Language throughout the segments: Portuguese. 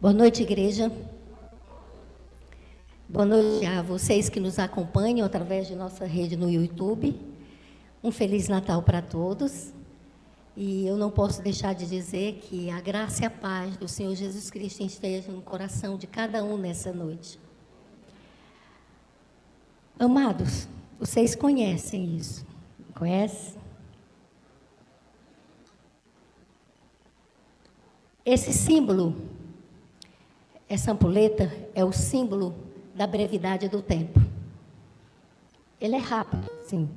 Boa noite, igreja. Boa noite a vocês que nos acompanham através de nossa rede no YouTube. Um Feliz Natal para todos. E eu não posso deixar de dizer que a graça e a paz do Senhor Jesus Cristo estejam no coração de cada um nessa noite. Amados, vocês conhecem isso? Conhecem? Esse símbolo, essa ampulheta, é o símbolo da brevidade do tempo. Ele é rápido, sim.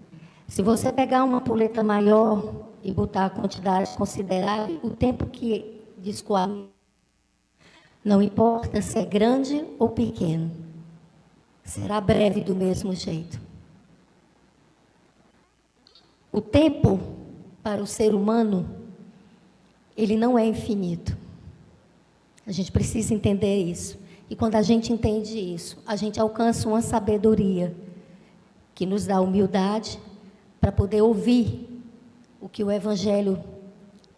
Se você pegar uma ampulheta maior e botar a quantidade considerável, o tempo que discoa, não importa se é grande ou pequeno, será breve do mesmo jeito. O tempo, para o ser humano, ele não é infinito. A gente precisa entender isso. E quando a gente entende isso, a gente alcança uma sabedoria que nos dá humildade para poder ouvir o que o Evangelho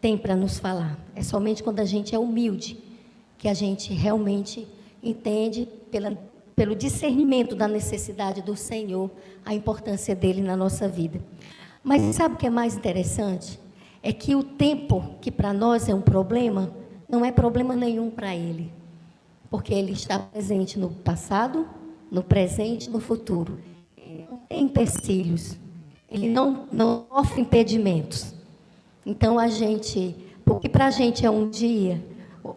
tem para nos falar. É somente quando a gente é humilde que a gente realmente entende, pelo discernimento da necessidade do Senhor, a importância dele na nossa vida. Mas sabe o que é mais interessante? É que o tempo, que para nós é um problema, não é problema nenhum para ele, porque ele está presente no passado, no presente e no futuro. Ele não tem empecilhos, ele não sofre impedimentos. Então, porque para a gente é um dia,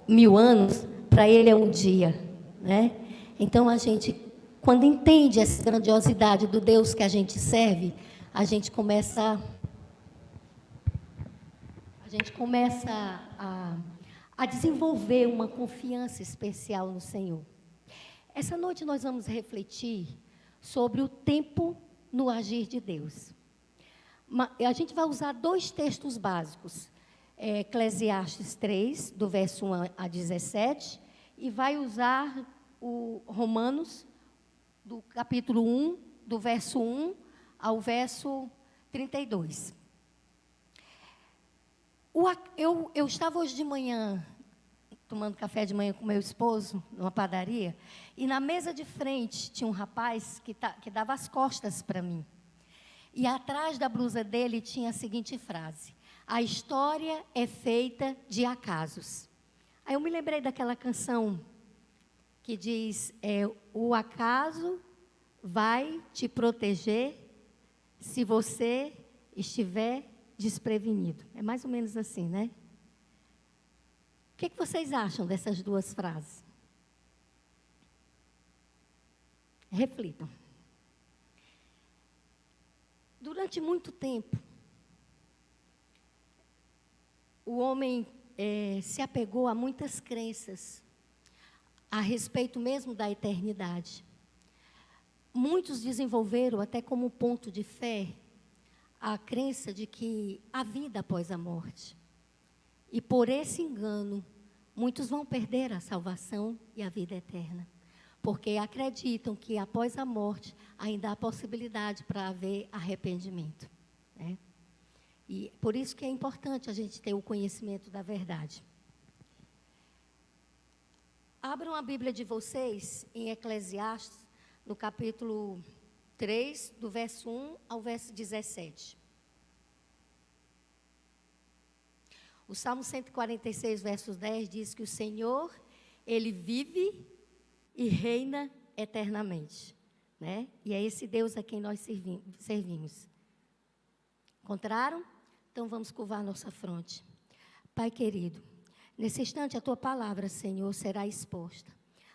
1000 anos, para ele é um dia, né? Então, a gente, quando entende essa grandiosidade do Deus que a gente serve, a gente começa a desenvolver uma confiança especial no Senhor. Essa noite nós vamos refletir sobre o tempo no agir de Deus. A gente vai usar 2 textos básicos, Eclesiastes 3, do verso 1 a 17, e vai usar o Romanos, do capítulo 1, do verso 1 ao verso 32. Eu estava hoje de manhã, tomando café de manhã com meu esposo, numa padaria, e na mesa de frente tinha um rapaz que dava as costas para mim. E atrás da blusa dele tinha a seguinte frase: a história é feita de acasos. Aí eu me lembrei daquela canção que diz, o acaso vai te proteger se você estiver desprevenido. É mais ou menos assim, né? O que vocês acham dessas 2 frases? Reflitam. Durante muito tempo, o homem se apegou a muitas crenças a respeito mesmo da eternidade. Muitos desenvolveram até como ponto de fé a crença de que há vida após a morte. E por esse engano, muitos vão perder a salvação e a vida eterna, porque acreditam que após a morte ainda há possibilidade para haver arrependimento, né? E por isso que é importante a gente ter o conhecimento da verdade. Abram a Bíblia de vocês em Eclesiastes, no capítulo 3, do verso 1 ao verso 17. O Salmo 146, verso 10, diz que o Senhor, Ele vive e reina eternamente, né? E é esse Deus a quem nós servimos. Encontraram? Então vamos curvar nossa fronte. Pai querido, nesse instante a Tua palavra, Senhor, será exposta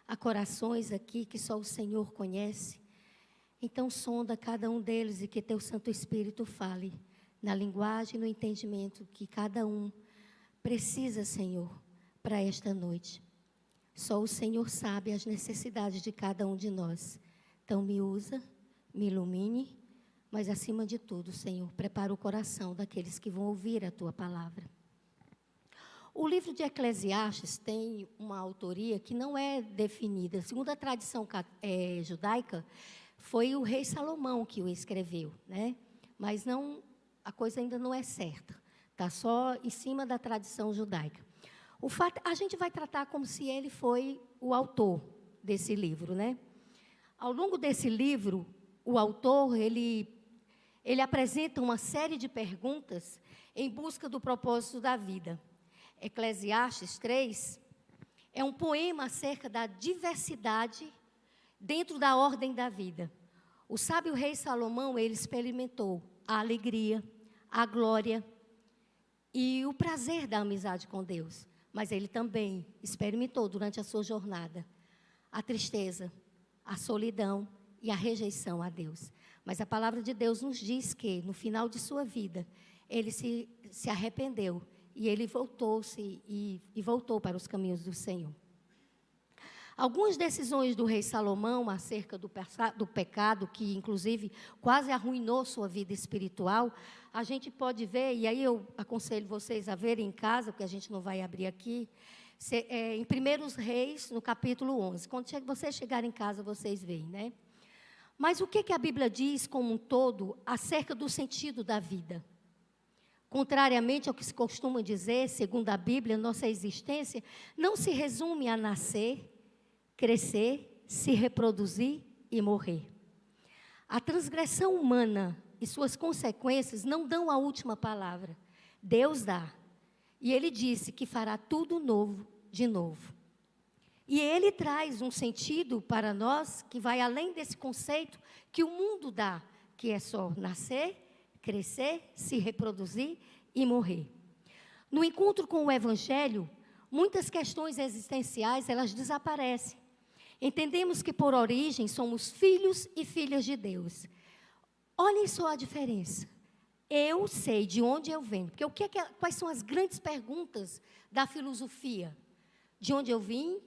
a corações aqui que só o Senhor conhece. Então, sonda cada um deles e que Teu Santo Espírito fale na linguagem e no entendimento que cada um precisa, Senhor, para esta noite. Só o Senhor sabe as necessidades de cada um de nós. Então, me usa, me ilumine, mas, acima de tudo, Senhor, prepara o coração daqueles que vão ouvir a Tua palavra. O livro de Eclesiastes tem uma autoria que não é definida. Segundo a tradição judaica, foi o rei Salomão que o escreveu, né? Mas a coisa ainda não é certa. Está só em cima da tradição judaica. A gente vai tratar como se ele foi o autor desse livro, né? Ao longo desse livro, o autor, ele apresenta uma série de perguntas em busca do propósito da vida. Eclesiastes 3 é um poema acerca da diversidade dentro da ordem da vida. O sábio rei Salomão, ele experimentou a alegria, a glória e o prazer da amizade com Deus. Mas ele também experimentou durante a sua jornada a tristeza, a solidão e a rejeição a Deus. Mas a palavra de Deus nos diz que, no final de sua vida, ele se arrependeu e ele voltou-se e voltou para os caminhos do Senhor. Algumas decisões do rei Salomão acerca do pecado, que inclusive quase arruinou sua vida espiritual, a gente pode ver, e aí eu aconselho vocês a verem em casa, porque a gente não vai abrir aqui, em 1 Reis, no capítulo 11. Quando vocês chegarem em casa, vocês veem, né? Mas o que a Bíblia diz como um todo acerca do sentido da vida? Contrariamente ao que se costuma dizer, segundo a Bíblia, nossa existência não se resume a nascer, crescer, se reproduzir e morrer. A transgressão humana e suas consequências não dão a última palavra. Deus dá. E Ele disse que fará tudo novo de novo. E Ele traz um sentido para nós que vai além desse conceito que o mundo dá, que é só nascer, crescer, se reproduzir e morrer. No encontro com o Evangelho, muitas questões existenciais, elas desaparecem. Entendemos que por origem somos filhos e filhas de Deus. Olhem só a diferença. Eu sei de onde eu venho, porque quais são as grandes perguntas da filosofia? De onde eu vim,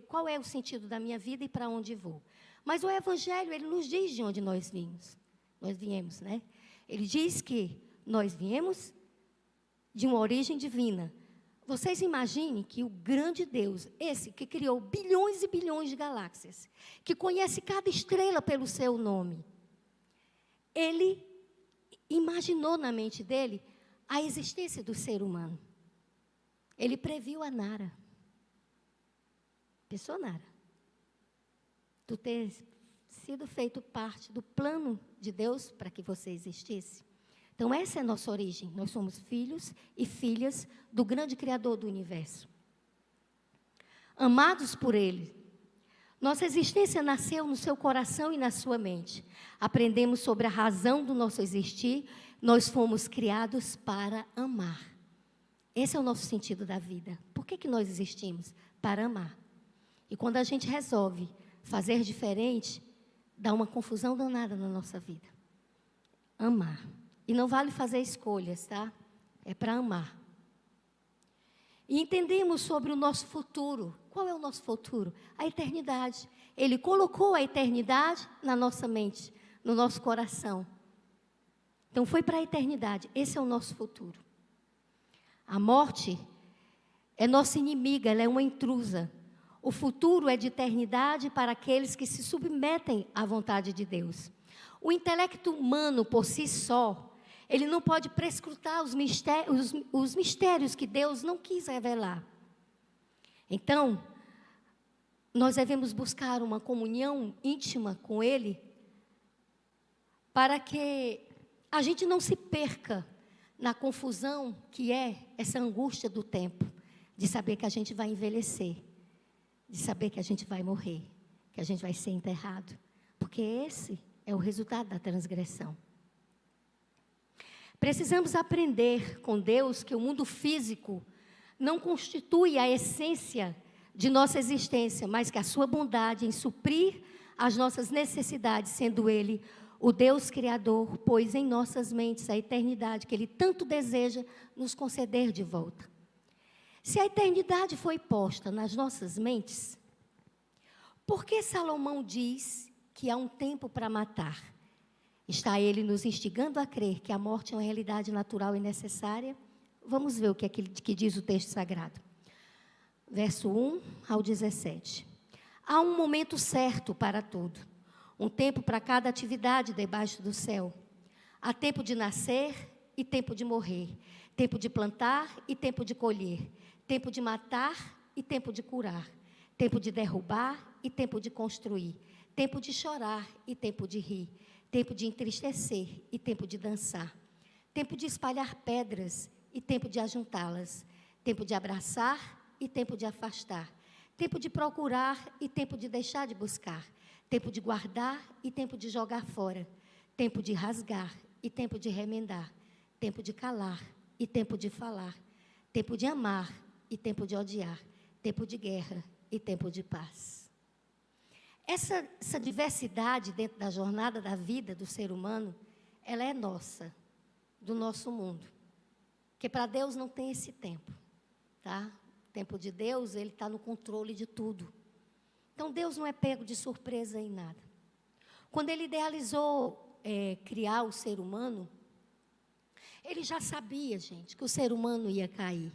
qual é o sentido da minha vida e para onde vou? Mas o Evangelho, ele nos diz de onde nós viemos, né? Ele diz que nós viemos de uma origem divina. Vocês imaginem que o grande Deus, esse que criou bilhões e bilhões de galáxias, que conhece cada estrela pelo seu nome, Ele imaginou na mente dele a existência do ser humano. Ele previu a Nara. Pensou, Nara? Tu ter sido feito parte do plano de Deus para que você existisse? Então, essa é a nossa origem. Nós somos filhos e filhas do grande Criador do universo. Amados por Ele. Nossa existência nasceu no seu coração e na sua mente. Aprendemos sobre a razão do nosso existir. Nós fomos criados para amar. Esse é o nosso sentido da vida. Por que nós existimos? Para amar. E quando a gente resolve fazer diferente, dá uma confusão danada na nossa vida. Amar. E não vale fazer escolhas, tá? É para amar. E entendemos sobre o nosso futuro. Qual é o nosso futuro? A eternidade. Ele colocou a eternidade na nossa mente, no nosso coração. Então foi para a eternidade. Esse é o nosso futuro. A morte é nossa inimiga, ela é uma intrusa. O futuro é de eternidade para aqueles que se submetem à vontade de Deus. O intelecto humano, por si só, ele não pode prescrutar os mistérios que Deus não quis revelar. Então, nós devemos buscar uma comunhão íntima com Ele, para que a gente não se perca na confusão que é essa angústia do tempo, de saber que a gente vai envelhecer, de saber que a gente vai morrer, que a gente vai ser enterrado, porque esse é o resultado da transgressão. Precisamos aprender com Deus que o mundo físico não constitui a essência de nossa existência, mas que a sua bondade em suprir as nossas necessidades, sendo Ele o Deus Criador, pôs em nossas mentes a eternidade que Ele tanto deseja nos conceder de volta. Se a eternidade foi posta nas nossas mentes, por que Salomão diz que há um tempo para matar? Está ele nos instigando a crer que a morte é uma realidade natural e necessária? Vamos ver o que é que diz o texto sagrado. Verso 1 ao 17. Há um momento certo para tudo. Um tempo para cada atividade debaixo do céu. Há tempo de nascer e tempo de morrer. Tempo de plantar e tempo de colher. tempo de matar e tempo de curar, tempo de derrubar e tempo de construir, tempo de chorar e tempo de rir, tempo de entristecer e tempo de dançar, tempo de espalhar pedras e tempo de ajuntá-las, tempo de abraçar e tempo de afastar, tempo de procurar e tempo de deixar de buscar, tempo de guardar e tempo de jogar fora, tempo de rasgar e tempo de remendar, tempo de calar e tempo de falar, tempo de amar e tempo de odiar, tempo de guerra e tempo de paz. Essa diversidade dentro da jornada da vida do ser humano, ela é nossa, do nosso mundo. Porque para Deus não tem esse tempo, tá? O tempo de Deus, Ele está no controle de tudo. Então Deus não é pego de surpresa em nada. Quando Ele idealizou criar o ser humano, Ele já sabia, gente, que o ser humano ia cair.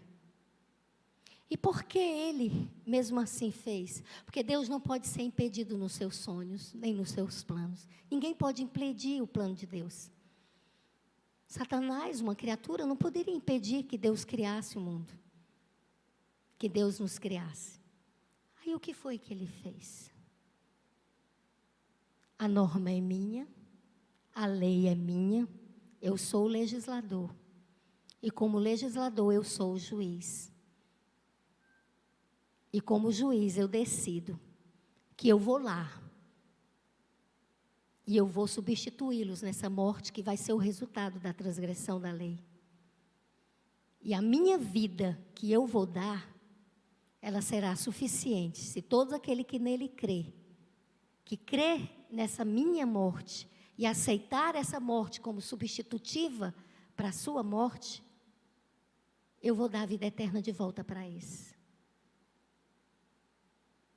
E por que Ele mesmo assim fez? Porque Deus não pode ser impedido nos seus sonhos, nem nos seus planos. Ninguém pode impedir o plano de Deus. Satanás, uma criatura, não poderia impedir que Deus criasse o mundo. Que Deus nos criasse. Aí o que foi que Ele fez? A norma é minha, a lei é minha, eu sou o legislador. E como legislador eu sou o juiz. E como juiz eu decido que eu vou lá. E eu vou substituí-los nessa morte que vai ser o resultado da transgressão da lei. E a minha vida que eu vou dar, ela será suficiente se todo aquele que nele crê, que crê nessa minha morte e aceitar essa morte como substitutiva para a sua morte, eu vou dar a vida eterna de volta para esse.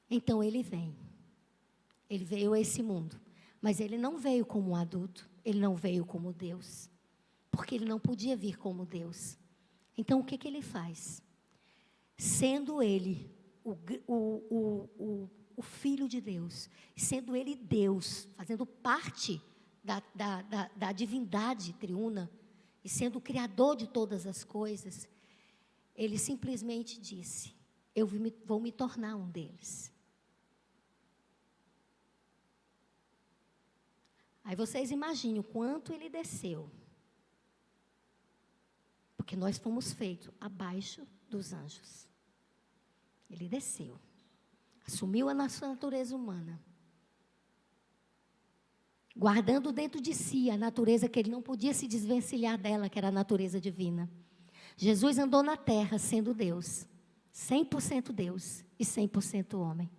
Então ele vem. Ele veio a esse mundo. Mas ele não veio como um adulto. Ele não veio como Deus. Porque ele não podia vir como Deus. Então o que ele faz? Sendo ele o Filho de Deus, sendo ele Deus, fazendo parte da divindade triuna, e sendo o Criador de todas as coisas, ele simplesmente disse: eu vou me tornar um deles. Aí vocês imaginem o quanto ele desceu. Porque nós fomos feitos abaixo dos anjos. Ele desceu. Assumiu a nossa natureza humana. Guardando dentro de si a natureza que ele não podia se desvencilhar dela, que era a natureza divina. Jesus andou na terra sendo Deus. 100% Deus e 100% homem.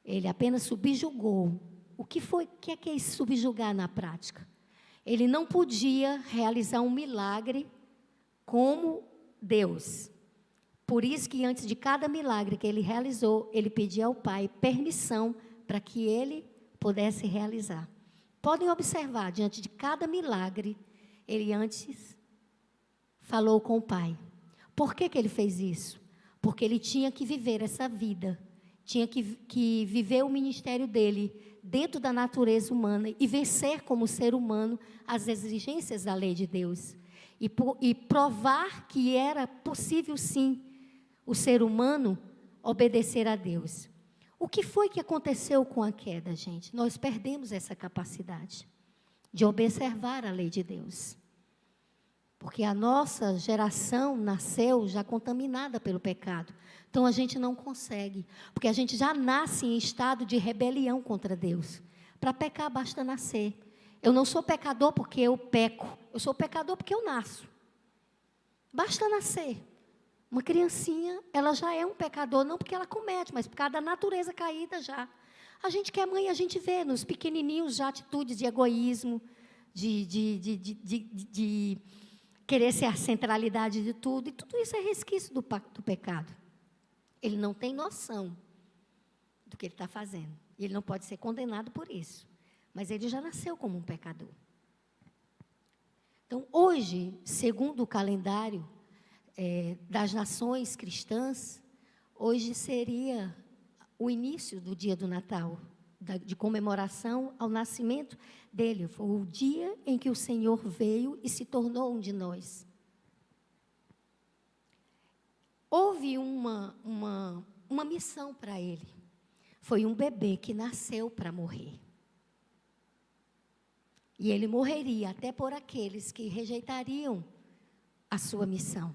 Ele apenas subjugou. O que é esse subjugar na prática? Ele não podia realizar um milagre como Deus. Por isso que antes de cada milagre que ele realizou, ele pedia ao Pai permissão para que ele pudesse realizar. Podem observar, diante de cada milagre, ele antes falou com o Pai. Por que ele fez isso? Porque ele tinha que viver essa vida. Tinha que viver o ministério dele dentro da natureza humana e vencer como ser humano as exigências da lei de Deus. E provar que era possível sim o ser humano obedecer a Deus. O que foi que aconteceu com a queda, gente? Nós perdemos essa capacidade de observar a lei de Deus. Porque a nossa geração nasceu já contaminada pelo pecado. Então a gente não consegue. Porque a gente já nasce em estado de rebelião contra Deus. Para pecar basta nascer. Eu não sou pecador porque eu peco. Eu sou pecador porque eu nasço. Basta nascer. Uma criancinha, ela já é um pecador, não porque ela comete, mas por causa da natureza caída já. A gente que é mãe, a gente vê nos pequenininhos já atitudes de egoísmo, de querer ser a centralidade de tudo. E tudo isso é resquício do pecado. Ele não tem noção do que ele está fazendo. E ele não pode ser condenado por isso. Mas ele já nasceu como um pecador. Então, hoje, segundo o calendário das nações cristãs, hoje seria o início do dia do Natal, de comemoração ao nascimento dele. Foi o dia em que o Senhor veio e se tornou um de nós. houve uma missão para ele. Foi um bebê que nasceu para morrer. E ele morreria até por aqueles que rejeitariam a sua missão.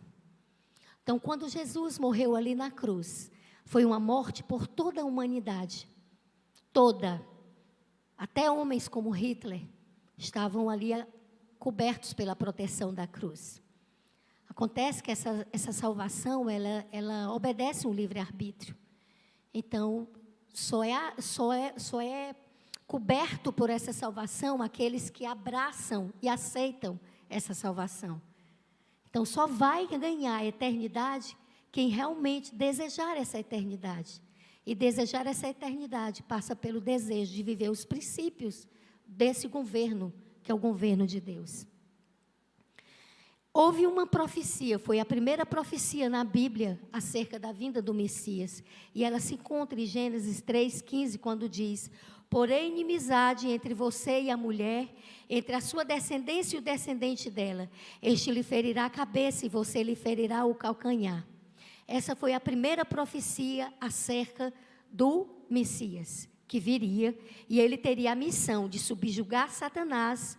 Então, quando Jesus morreu ali na cruz, foi uma morte por toda a humanidade. Toda. Até homens como Hitler estavam ali cobertos pela proteção da cruz. Acontece que essa salvação, ela obedece um livre-arbítrio. Então, só é coberto por essa salvação aqueles que abraçam e aceitam essa salvação. Então, só vai ganhar a eternidade quem realmente desejar essa eternidade. E desejar essa eternidade passa pelo desejo de viver os princípios desse governo, que é o governo de Deus. Houve uma profecia, foi a primeira profecia na Bíblia acerca da vinda do Messias. E ela se encontra em Gênesis 3,15, quando diz: porém, inimizade entre você e a mulher, entre a sua descendência e o descendente dela. Este lhe ferirá a cabeça e você lhe ferirá o calcanhar. Essa foi a primeira profecia acerca do Messias, que viria, e ele teria a missão de subjugar Satanás,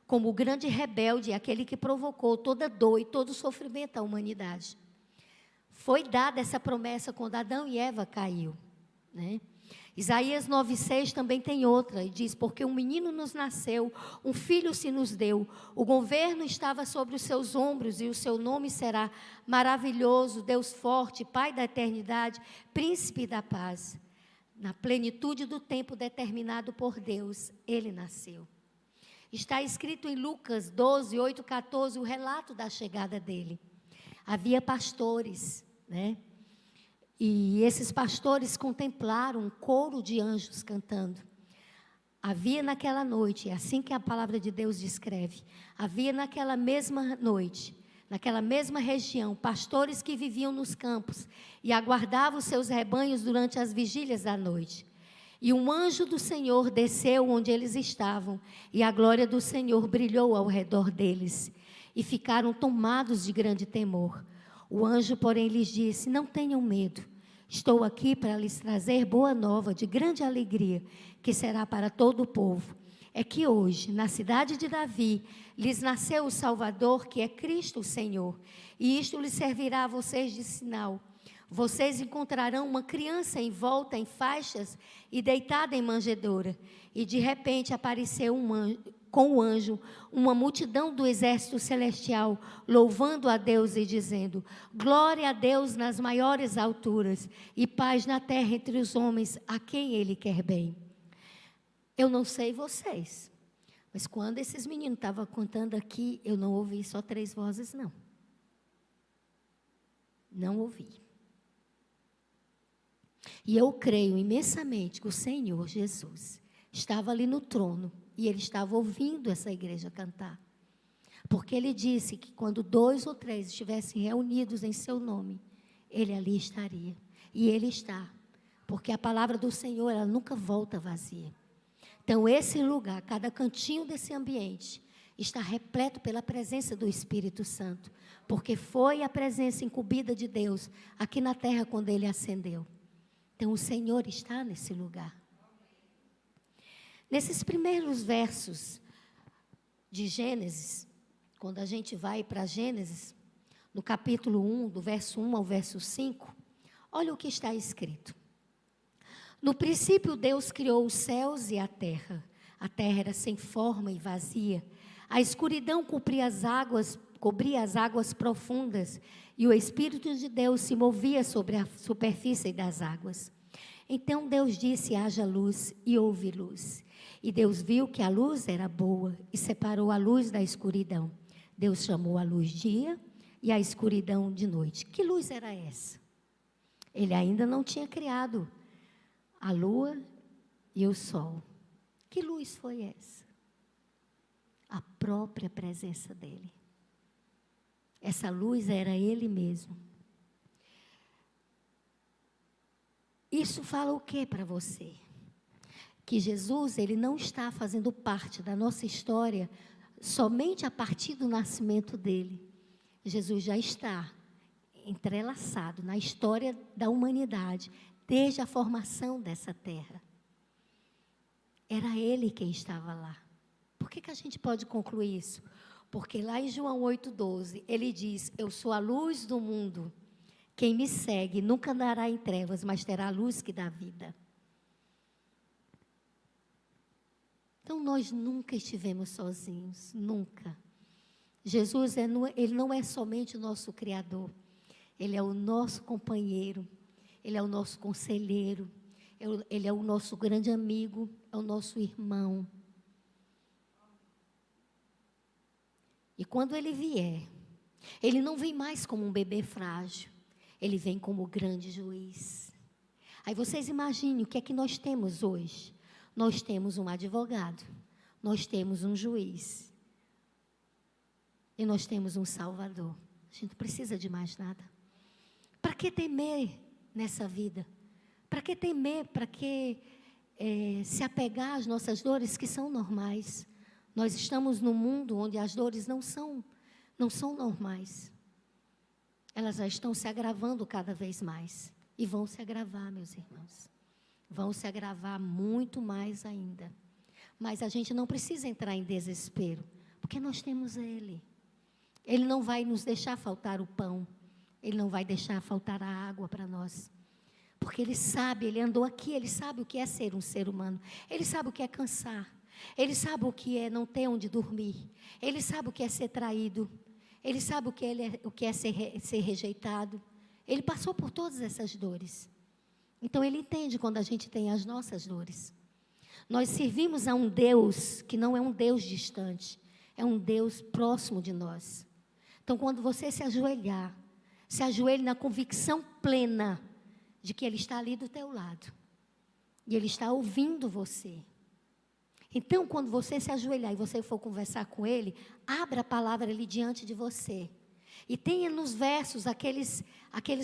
como o grande rebelde, aquele que provocou toda dor e todo sofrimento à humanidade. Foi dada essa promessa quando Adão e Eva caiu, né? Isaías 9,6 também tem outra, e diz: porque um menino nos nasceu, um filho se nos deu, o governo estava sobre os seus ombros, e o seu nome será maravilhoso, Deus forte, Pai da eternidade, príncipe da paz. Na plenitude do tempo determinado por Deus, ele nasceu. Está escrito em Lucas 12, 8, 14, o relato da chegada dele. Havia pastores, né? E esses pastores contemplaram um coro de anjos cantando. Havia naquela noite, é assim que a palavra de Deus descreve, havia naquela mesma noite, naquela mesma região, pastores que viviam nos campos e aguardavam os seus rebanhos durante as vigílias da noite. E um anjo do Senhor desceu onde eles estavam, e a glória do Senhor brilhou ao redor deles, e ficaram tomados de grande temor. O anjo, porém, lhes disse: não tenham medo, estou aqui para lhes trazer boa nova de grande alegria, que será para todo o povo. É que hoje, na cidade de Davi, lhes nasceu o Salvador, que é Cristo o Senhor, e isto lhes servirá a vocês de sinal. Vocês encontrarão uma criança envolta em faixas e deitada em manjedoura. E de repente apareceu com o anjo uma multidão do exército celestial, louvando a Deus e dizendo: glória a Deus nas maiores alturas e paz na terra entre os homens a quem Ele quer bem. Eu não sei vocês, mas quando esses meninos estavam cantando aqui, eu não ouvi só 3 vozes, não. Não ouvi. E eu creio imensamente que o Senhor Jesus estava ali no trono e Ele estava ouvindo essa igreja cantar. Porque Ele disse que quando 2 ou 3 estivessem reunidos em seu nome, Ele ali estaria. E Ele está. Porque a palavra do Senhor, ela nunca volta vazia. Então esse lugar, cada cantinho desse ambiente, está repleto pela presença do Espírito Santo. Porque foi a presença incumbida de Deus aqui na terra quando Ele ascendeu. Então o Senhor está nesse lugar. Nesses primeiros versos de Gênesis, quando a gente vai para Gênesis, no capítulo 1, do verso 1 ao verso 5, olha o que está escrito. No princípio Deus criou os céus e a terra. A terra era sem forma e vazia. A escuridão cobria as águas profundas, e o Espírito de Deus se movia sobre a superfície das águas. Então Deus disse: haja luz, e houve luz. E Deus viu que a luz era boa, e separou a luz da escuridão. Deus chamou a luz dia, e a escuridão de noite. Que luz era essa? Ele ainda não tinha criado a lua e o sol. Que luz foi essa? A própria presença dele. Essa luz era Ele mesmo. Isso fala o que para você? Que Jesus, Ele não está fazendo parte da nossa história somente a partir do nascimento dele. Jesus já está entrelaçado na história da humanidade, desde a formação dessa terra. Era Ele quem estava lá. Por que a gente pode concluir isso? Porque lá em João 8,12, Ele diz: eu sou a luz do mundo. Quem me segue nunca andará em trevas, mas terá a luz que dá vida. Então, nós nunca estivemos sozinhos, nunca. Jesus, Ele não é somente o nosso Criador. Ele é o nosso companheiro, Ele é o nosso conselheiro, Ele é o nosso grande amigo, é o nosso irmão. E quando Ele vier, Ele não vem mais como um bebê frágil, Ele vem como grande juiz. Aí vocês imaginem o que é que nós temos hoje. Nós temos um advogado, nós temos um juiz, e nós temos um Salvador. A gente não precisa de mais nada. Para que temer nessa vida? Para que temer? Para que se apegar às nossas dores que são normais? Nós estamos num mundo onde as dores não são normais. Elas já estão se agravando cada vez mais. E vão se agravar, meus irmãos. Vão se agravar muito mais ainda. Mas a gente não precisa entrar em desespero, porque nós temos Ele. Ele não vai nos deixar faltar o pão. Ele não vai deixar faltar a água para nós. Porque Ele sabe, Ele andou aqui, Ele sabe o que é ser um ser humano. Ele sabe o que é cansar. Ele sabe o que é não ter onde dormir. Ele sabe o que é ser traído. Ele sabe o que é ser rejeitado. Ele passou por todas essas dores. Então, Ele entende quando a gente tem as nossas dores. Nós servimos a um Deus que não é um Deus distante. É um Deus próximo de nós. Então, quando você se ajoelhe na convicção plena de que Ele está ali do teu lado. E Ele está ouvindo você. Então, quando você se ajoelhar e você for conversar com Ele, abra a palavra ali diante de você. E tenha nos versos aqueles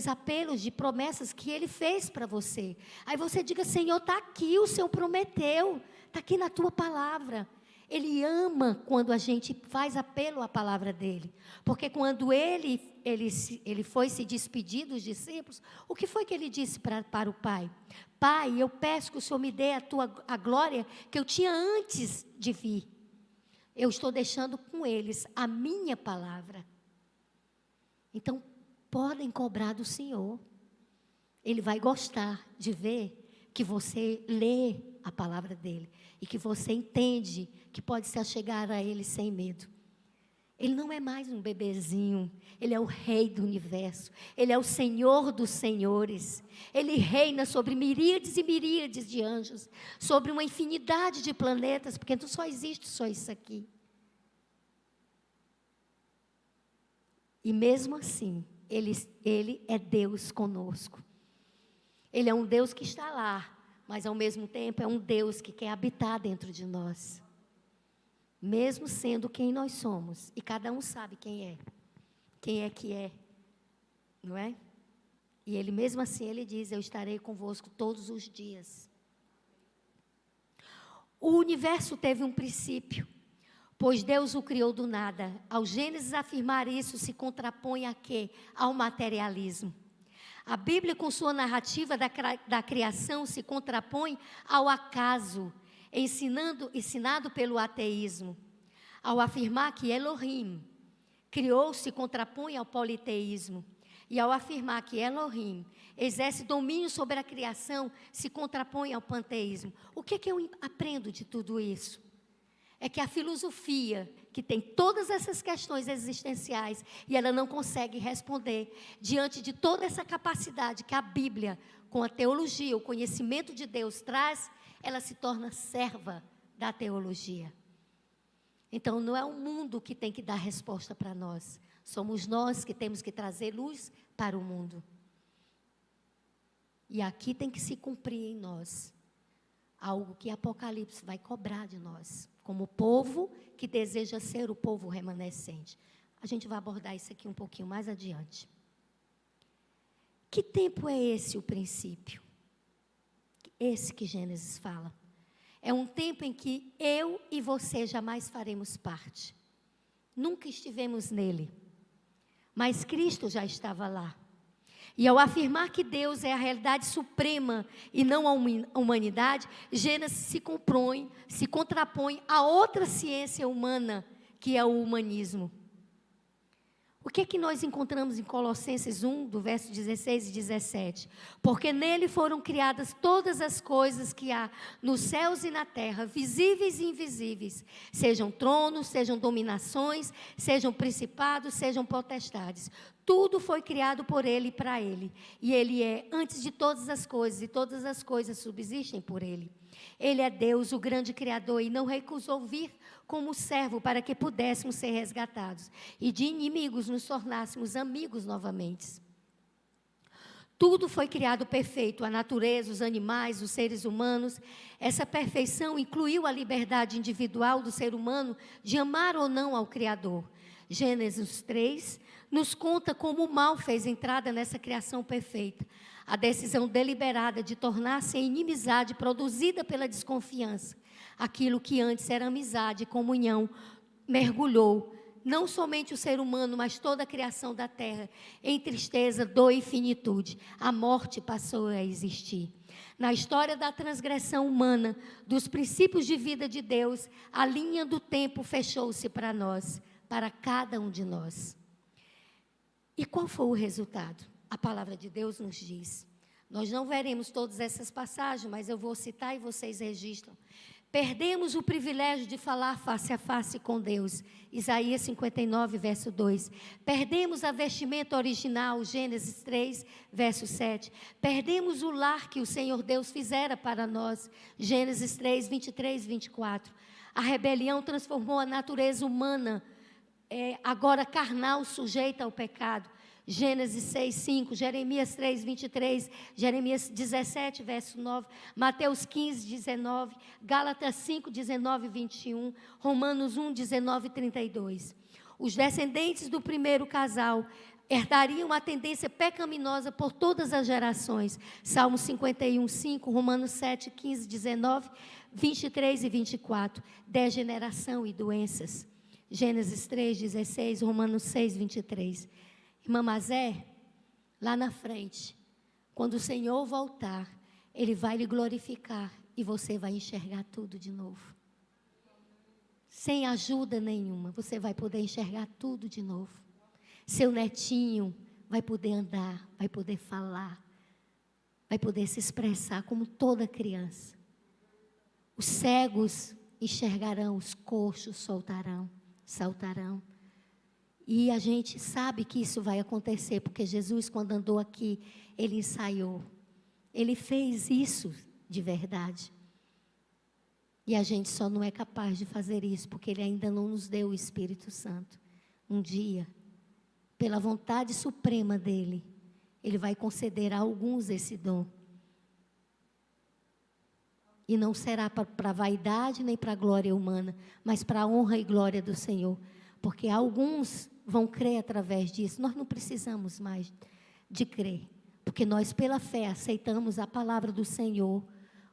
apelos de promessas que Ele fez para você. Aí você diga: Senhor, está aqui, o Senhor prometeu, está aqui na tua palavra. Ele ama quando a gente faz apelo à palavra dEle. Porque quando ele foi se despedir dos discípulos, o que foi que Ele disse para o Pai? Pai, eu peço que o Senhor me dê a glória que eu tinha antes de vir. Eu estou deixando com eles a minha palavra. Então, podem cobrar do Senhor. Ele vai gostar de ver que você lê a palavra dEle. E que você entende que pode se achegar a Ele sem medo. Ele não é mais um bebezinho. Ele é o Rei do universo. Ele é o Senhor dos senhores. Ele reina sobre miríades e miríades de anjos. Sobre uma infinidade de planetas. Porque não só existe só isso aqui. E mesmo assim, Ele é Deus conosco. Ele é um Deus que está lá, mas ao mesmo tempo é um Deus que quer habitar dentro de nós. Mesmo sendo quem nós somos. E cada um sabe quem é. Quem é que é. Não é? E Ele mesmo assim, Ele diz: eu estarei convosco todos os dias. O universo teve um princípio. Pois Deus o criou do nada. Ao Gênesis afirmar isso se contrapõe a quê? Ao materialismo. A Bíblia, com sua narrativa da criação, se contrapõe ao acaso, ensinado pelo ateísmo. Ao afirmar que Elohim criou, se contrapõe ao politeísmo. E ao afirmar que Elohim exerce domínio sobre a criação, se contrapõe ao panteísmo. O que é que eu aprendo de tudo isso? É que a filosofia, que tem todas essas questões existenciais, e ela não consegue responder diante de toda essa capacidade que a Bíblia, com a teologia, o conhecimento de Deus traz, ela se torna serva da teologia. Então, não é o mundo que tem que dar resposta para nós. Somos nós que temos que trazer luz para o mundo. E aqui tem que se cumprir em nós algo que Apocalipse vai cobrar de nós, como povo que deseja ser o povo remanescente. A gente vai abordar isso aqui um pouquinho mais adiante. Que tempo é esse o princípio? Esse que Gênesis fala. É um tempo em que eu e você jamais faremos parte. Nunca estivemos nele. Mas Cristo já estava lá. E ao afirmar que Deus é a realidade suprema e não a humanidade, Gênesis se contrapõe a outra ciência humana, que é o humanismo. O que é que nós encontramos em Colossenses 1, do verso 16 e 17? Porque nele foram criadas todas as coisas que há nos céus e na terra, visíveis e invisíveis, sejam tronos, sejam dominações, sejam principados, sejam potestades. Tudo foi criado por ele e para ele. E ele é antes de todas as coisas, e todas as coisas subsistem por ele. Ele é Deus, o grande Criador, e não recusou vir como servo para que pudéssemos ser resgatados. E de inimigos nos tornássemos amigos novamente. Tudo foi criado perfeito, a natureza, os animais, os seres humanos. Essa perfeição incluiu a liberdade individual do ser humano de amar ou não ao Criador. Gênesis 3 nos conta como o mal fez entrada nessa criação perfeita. A decisão deliberada de tornar-se a inimizade produzida pela desconfiança. Aquilo que antes era amizade e comunhão mergulhou não somente o ser humano, mas toda a criação da terra em tristeza, dor e finitude. A morte passou a existir. Na história da transgressão humana, dos princípios de vida de Deus, a linha do tempo fechou-se para nós, para cada um de nós. E qual foi o resultado? A palavra de Deus nos diz. Nós não veremos todas essas passagens, mas eu vou citar e vocês registram. Perdemos o privilégio de falar face a face com Deus. Isaías 59, verso 2. Perdemos a vestimenta original, Gênesis 3, verso 7. Perdemos o lar que o Senhor Deus fizera para nós, Gênesis 3, 23, 24. A rebelião transformou a natureza humana, agora carnal, sujeita ao pecado. Gênesis 6, 5, Jeremias 3, 23, Jeremias 17, verso 9, Mateus 15, 19, Gálatas 5, 19 e 21, Romanos 1, 19 e 32. Os descendentes do primeiro casal herdariam a tendência pecaminosa por todas as gerações. Salmo 51, 5, Romanos 7, 15, 19, 23 e 24. Degeneração e doenças. Gênesis 3, 16, Romanos 6, 23. Irmã Mazé, lá na frente, quando o Senhor voltar, Ele vai lhe glorificar e você vai enxergar tudo de novo. Sem ajuda nenhuma, você vai poder enxergar tudo de novo. Seu netinho vai poder andar, vai poder falar, vai poder se expressar como toda criança. Os cegos enxergarão, os coxos saltarão. E a gente sabe que isso vai acontecer, porque Jesus, quando andou aqui, Ele ensaiou. Ele fez isso de verdade. E a gente só não é capaz de fazer isso, porque Ele ainda não nos deu o Espírito Santo. Um dia, pela vontade suprema dEle, Ele vai conceder a alguns esse dom. E não será para a vaidade nem para a glória humana, mas para a honra e glória do Senhor. Porque alguns vão crer através disso. Nós não precisamos mais de crer, porque nós pela fé aceitamos a palavra do Senhor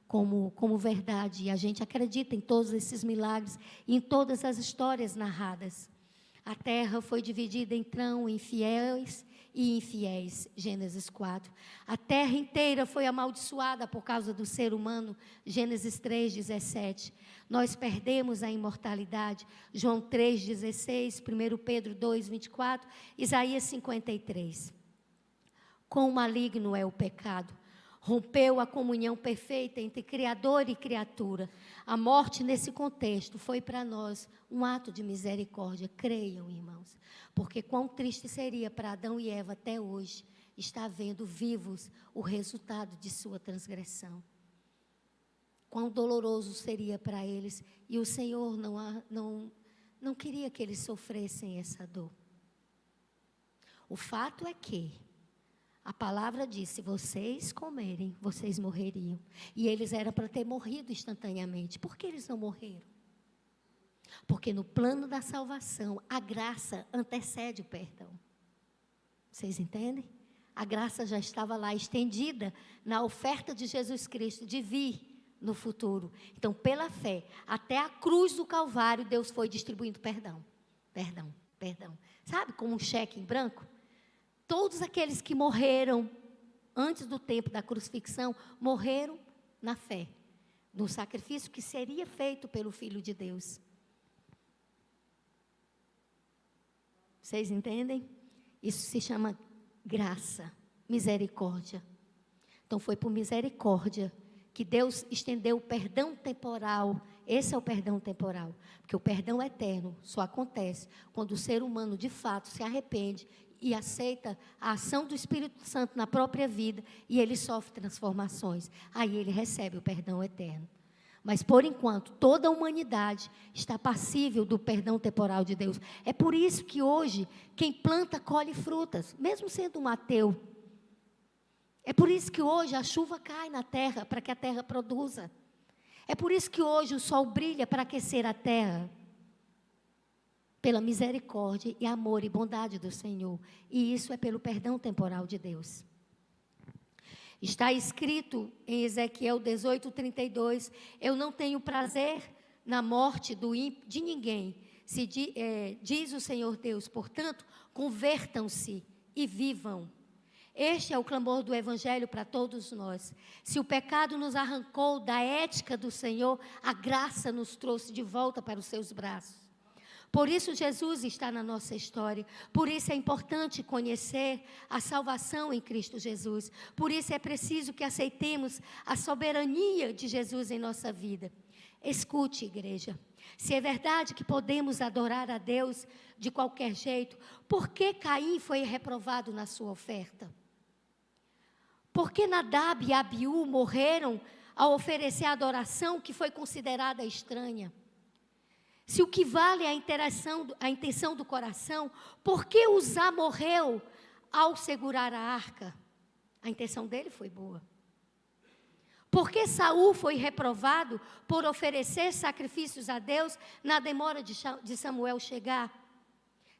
como verdade, e a gente acredita em todos esses milagres e em todas as histórias narradas. A terra foi dividida em fiéis e infiéis, Gênesis 4. A terra inteira foi amaldiçoada por causa do ser humano, Gênesis 3, 17. Nós perdemos a imortalidade, João 3, 16, 1 Pedro 2, 24, Isaías 53. Quão maligno é o pecado! Rompeu a comunhão perfeita entre Criador e criatura. A morte nesse contexto foi para nós um ato de misericórdia. Creiam, irmãos, porque quão triste seria para Adão e Eva até hoje estar vendo vivos o resultado de sua transgressão. Quão doloroso seria para eles, e o Senhor não queria que eles sofressem essa dor. O fato é que a palavra diz, se vocês comerem, vocês morreriam. E eles eram para ter morrido instantaneamente. Por que eles não morreram? Porque no plano da salvação, a graça antecede o perdão. Vocês entendem? A graça já estava lá, estendida na oferta de Jesus Cristo, de vir no futuro. Então, pela fé, até a cruz do Calvário, Deus foi distribuindo perdão. Sabe, como um cheque em branco? Todos aqueles que morreram antes do tempo da crucifixão, morreram na fé, no sacrifício que seria feito pelo Filho de Deus. Vocês entendem? Isso se chama graça, misericórdia. Então foi por misericórdia que Deus estendeu o perdão temporal. Esse é o perdão temporal, porque o perdão eterno só acontece quando o ser humano de fato se arrepende e aceita a ação do Espírito Santo na própria vida e ele sofre transformações. Aí ele recebe o perdão eterno. Mas por enquanto toda a humanidade está passível do perdão temporal de Deus. É por isso que hoje quem planta colhe frutas, mesmo sendo um ateu. É por isso que hoje a chuva cai na terra para que a terra produza. É por isso que hoje o sol brilha para aquecer a terra. Pela misericórdia e amor e bondade do Senhor. E isso é pelo perdão temporal de Deus. Está escrito em Ezequiel 18:32, eu não tenho prazer na morte de ninguém. Diz o Senhor Deus, portanto, convertam-se e vivam. Este é o clamor do Evangelho para todos nós. Se o pecado nos arrancou da ética do Senhor, a graça nos trouxe de volta para os seus braços. Por isso Jesus está na nossa história. Por isso é importante conhecer a salvação em Cristo Jesus. Por isso é preciso que aceitemos a soberania de Jesus em nossa vida. Escute, igreja. Se é verdade que podemos adorar a Deus de qualquer jeito, por que Caim foi reprovado na sua oferta? Por que Nadab e Abiú morreram ao oferecer a adoração que foi considerada estranha? Se o que vale é a intenção do coração, por que Uzá morreu ao segurar a arca? A intenção dele foi boa. Por que Saul foi reprovado por oferecer sacrifícios a Deus na demora de Samuel chegar?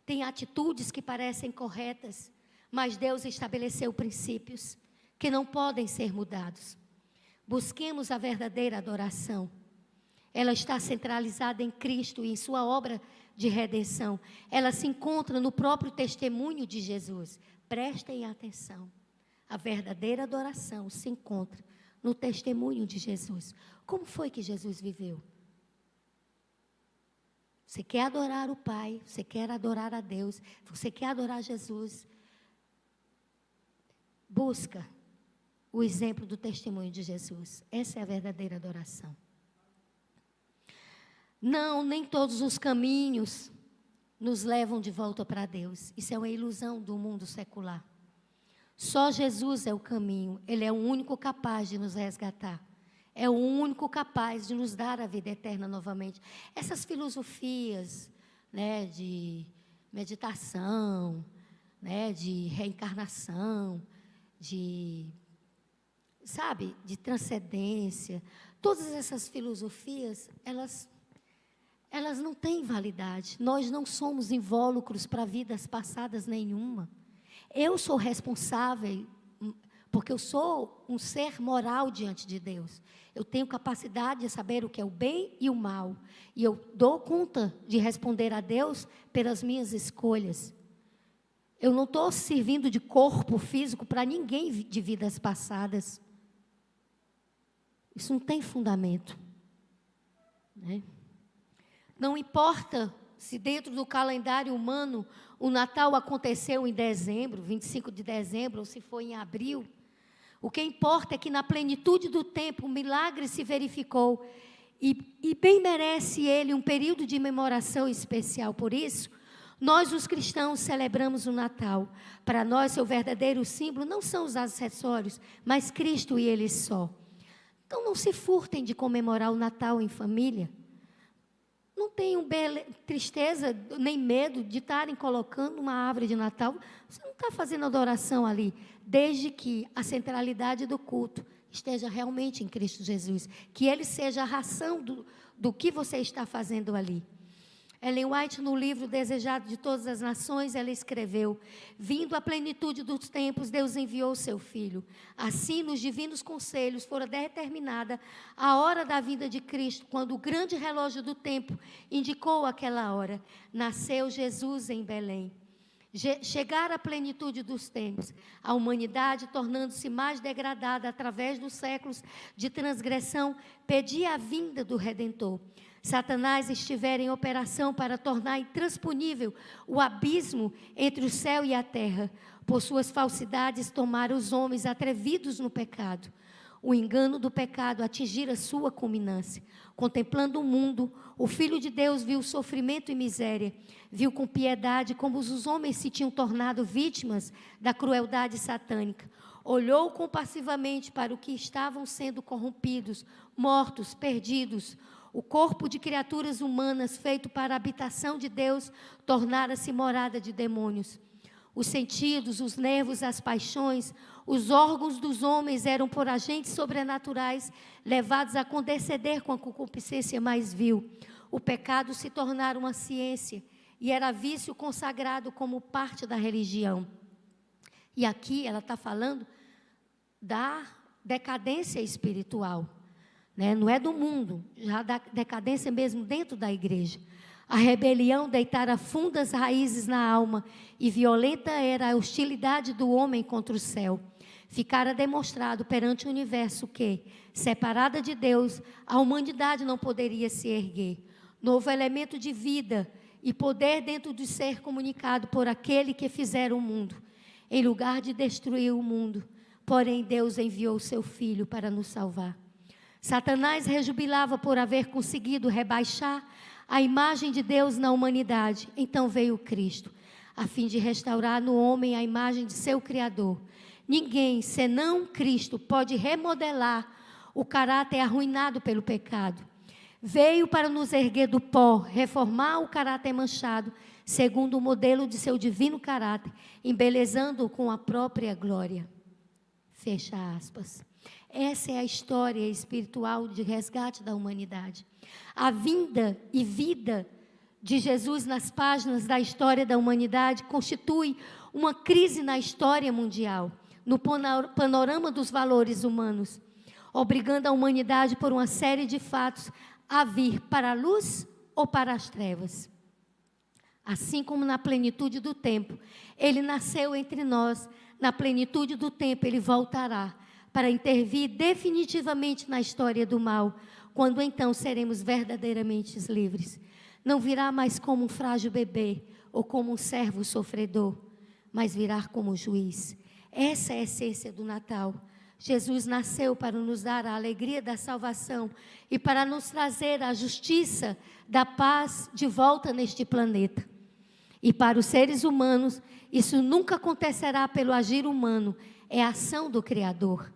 Tem atitudes que parecem corretas, mas Deus estabeleceu princípios que não podem ser mudados. Busquemos a verdadeira adoração. Ela está centralizada em Cristo e em sua obra de redenção. Ela se encontra no próprio testemunho de Jesus. Prestem atenção. A verdadeira adoração se encontra no testemunho de Jesus. Como foi que Jesus viveu? Você quer adorar o Pai, você quer adorar a Deus, você quer adorar Jesus. Busca o exemplo do testemunho de Jesus. Essa é a verdadeira adoração. Não, nem todos os caminhos nos levam de volta para Deus. Isso é uma ilusão do mundo secular. Só Jesus é o caminho. Ele é o único capaz de nos resgatar. É o único capaz de nos dar a vida eterna novamente. Essas filosofias, né, de meditação, né, de reencarnação, de transcendência, todas essas filosofias, elas não têm validade. Nós não somos invólucros para vidas passadas nenhuma. Eu sou responsável, porque eu sou um ser moral diante de Deus. Eu tenho capacidade de saber o que é o bem e o mal. E eu dou conta de responder a Deus pelas minhas escolhas. Eu não estou servindo de corpo físico para ninguém de vidas passadas. Isso não tem fundamento, né? Não importa se dentro do calendário humano o Natal aconteceu em dezembro, 25 de dezembro, ou se foi em abril. O que importa é que na plenitude do tempo o milagre se verificou e bem merece ele um período de memoração especial. Por isso, nós os cristãos celebramos o Natal. Para nós, seu verdadeiro símbolo não são os acessórios, mas Cristo e Ele só. Então não se furtem de comemorar o Natal em família. Não tenham tristeza nem medo de estarem colocando uma árvore de Natal. Você não está fazendo adoração ali, desde que a centralidade do culto esteja realmente em Cristo Jesus. Que Ele seja a ração do que você está fazendo ali. Ellen White, no livro Desejado de Todas as Nações, ela escreveu: vindo à plenitude dos tempos, Deus enviou o seu Filho. Assim, nos divinos conselhos, fora determinada a hora da vinda de Cristo, quando o grande relógio do tempo indicou aquela hora. Nasceu Jesus em Belém. chegar à plenitude dos tempos, a humanidade, tornando-se mais degradada através dos séculos de transgressão, pedia a vinda do Redentor. Satanás estivera em operação para tornar intransponível o abismo entre o céu e a terra. Por suas falsidades, tomaram os homens atrevidos no pecado. O engano do pecado atingira sua culminância. Contemplando o mundo, o Filho de Deus viu sofrimento e miséria. Viu com piedade como os homens se tinham tornado vítimas da crueldade satânica. Olhou compassivamente para o que estavam sendo corrompidos, mortos, perdidos. O corpo de criaturas humanas feito para a habitação de Deus tornara-se morada de demônios. Os sentidos, os nervos, as paixões, os órgãos dos homens eram por agentes sobrenaturais levados a condescender com a concupiscência mais vil. O pecado se tornara uma ciência e era vício consagrado como parte da religião. E aqui ela está falando da decadência espiritual, né? Não é do mundo, já da decadência mesmo dentro da igreja. A rebelião deitara fundas raízes na alma e violenta era a hostilidade do homem contra o céu. Ficara demonstrado perante o universo que, separada de Deus, a humanidade não poderia se erguer. Novo elemento de vida e poder dentro de ser comunicado por aquele que fizera o mundo. Em lugar de destruir o mundo, porém Deus enviou seu Filho para nos salvar. Satanás rejubilava por haver conseguido rebaixar a imagem de Deus na humanidade. Então veio Cristo, a fim de restaurar no homem a imagem de seu Criador. Ninguém, senão Cristo, pode remodelar o caráter arruinado pelo pecado. Veio para nos erguer do pó, reformar o caráter manchado, segundo o modelo de seu divino caráter, embelezando-o com a própria glória. Fecha aspas. Essa é a história espiritual de resgate da humanidade. A vinda e vida de Jesus nas páginas da história da humanidade constitui uma crise na história mundial, no panorama dos valores humanos, obrigando a humanidade por uma série de fatos a vir para a luz ou para as trevas. Assim como na plenitude do tempo, Ele nasceu entre nós, na plenitude do tempo Ele voltará para intervir definitivamente na história do mal, quando então seremos verdadeiramente livres. Não virá mais como um frágil bebê ou como um servo sofredor, mas virá como juiz. Essa é a essência do Natal. Jesus nasceu para nos dar a alegria da salvação e para nos trazer a justiça da paz de volta neste planeta. E para os seres humanos, isso nunca acontecerá pelo agir humano, é a ação do Criador.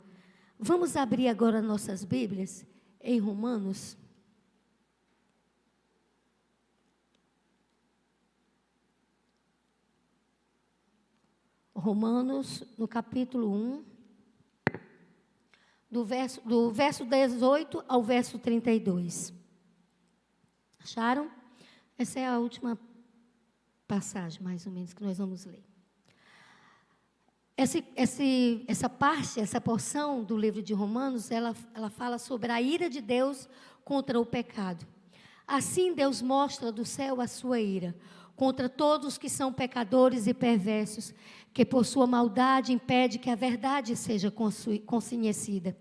Vamos abrir agora nossas Bíblias em Romanos. Romanos, no capítulo 1, do verso 18 ao verso 32. Acharam? Essa é a última passagem, mais ou menos, que nós vamos ler. Essa parte, essa porção do livro de Romanos, ela fala sobre a ira de Deus contra o pecado. Assim Deus mostra do céu a sua ira contra todos que são pecadores e perversos, que por sua maldade impede que a verdade seja conhecida.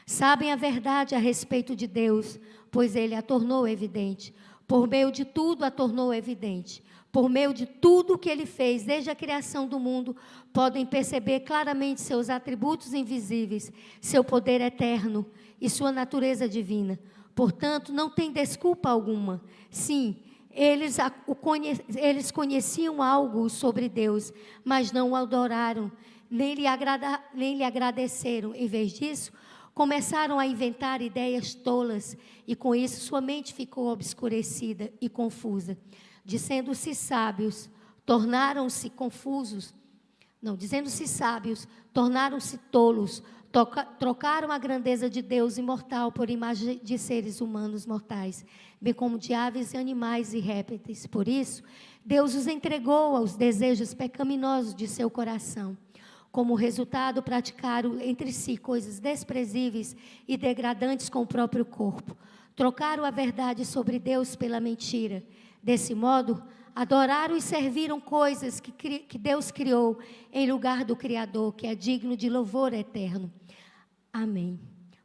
Sabem a verdade a respeito de Deus, pois Ele a tornou evidente. Por meio de tudo a tornou evidente. Por meio de tudo que Ele fez, desde a criação do mundo, podem perceber claramente seus atributos invisíveis, seu poder eterno e sua natureza divina. Portanto, não tem desculpa alguma. Sim, eles conheciam algo sobre Deus, mas não o adoraram, nem lhe agradeceram. Em vez disso, começaram a inventar ideias tolas, e com isso sua mente ficou obscurecida e confusa. Dizendo-se sábios, tornaram-se confusos. Não, dizendo-se sábios, tornaram-se tolos. Trocaram a grandeza de Deus imortal por imagem de seres humanos mortais, bem como de aves, animais e répteis. Por isso, Deus os entregou aos desejos pecaminosos de seu coração. Como resultado, praticaram entre si coisas desprezíveis e degradantes com o próprio corpo. Trocaram a verdade sobre Deus pela mentira. Desse modo, Adoraram e serviram coisas que Deus criou em lugar do Criador, que é digno de louvor eterno. Amém.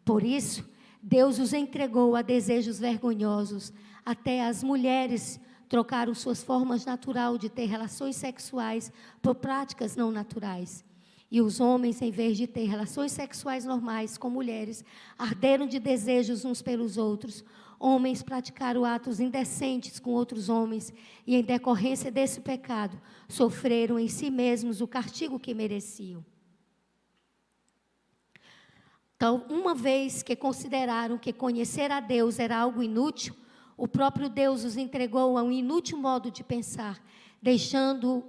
Por isso, Deus os entregou a desejos vergonhosos. Até as mulheres trocaram suas formas naturais de ter relações sexuais por práticas não naturais. E os homens, em vez de ter relações sexuais normais com mulheres, arderam de desejos uns pelos outros. Homens praticaram atos indecentes com outros homens e, em decorrência desse pecado, sofreram em si mesmos o castigo que mereciam. Então, uma vez que consideraram que conhecer a Deus era algo inútil, o próprio Deus os entregou a um inútil modo de pensar, deixando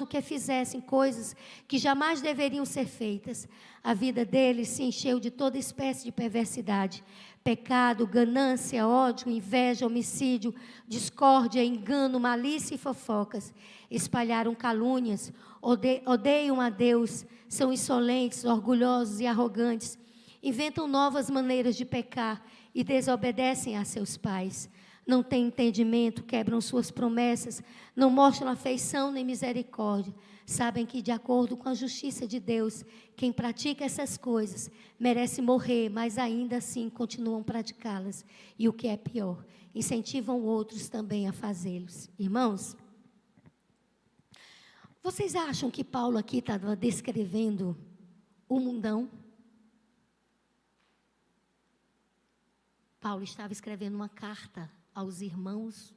que fizessem coisas que jamais deveriam ser feitas. A vida deles se encheu de toda espécie de perversidade, pecado, ganância, ódio, inveja, homicídio, discórdia, engano, malícia e fofocas. Espalharam calúnias, odeiam a Deus, são insolentes, orgulhosos e arrogantes, inventam novas maneiras de pecar e desobedecem a seus pais. Não têm entendimento, quebram suas promessas, não mostram afeição nem misericórdia. Sabem que, de acordo com a justiça de Deus, quem pratica essas coisas merece morrer, mas ainda assim continuam a praticá-las. E o que é pior, incentivam outros também a fazê-los. Irmãos, vocês acham que Paulo aqui estava descrevendo o mundão? Paulo estava escrevendo uma carta aos irmãos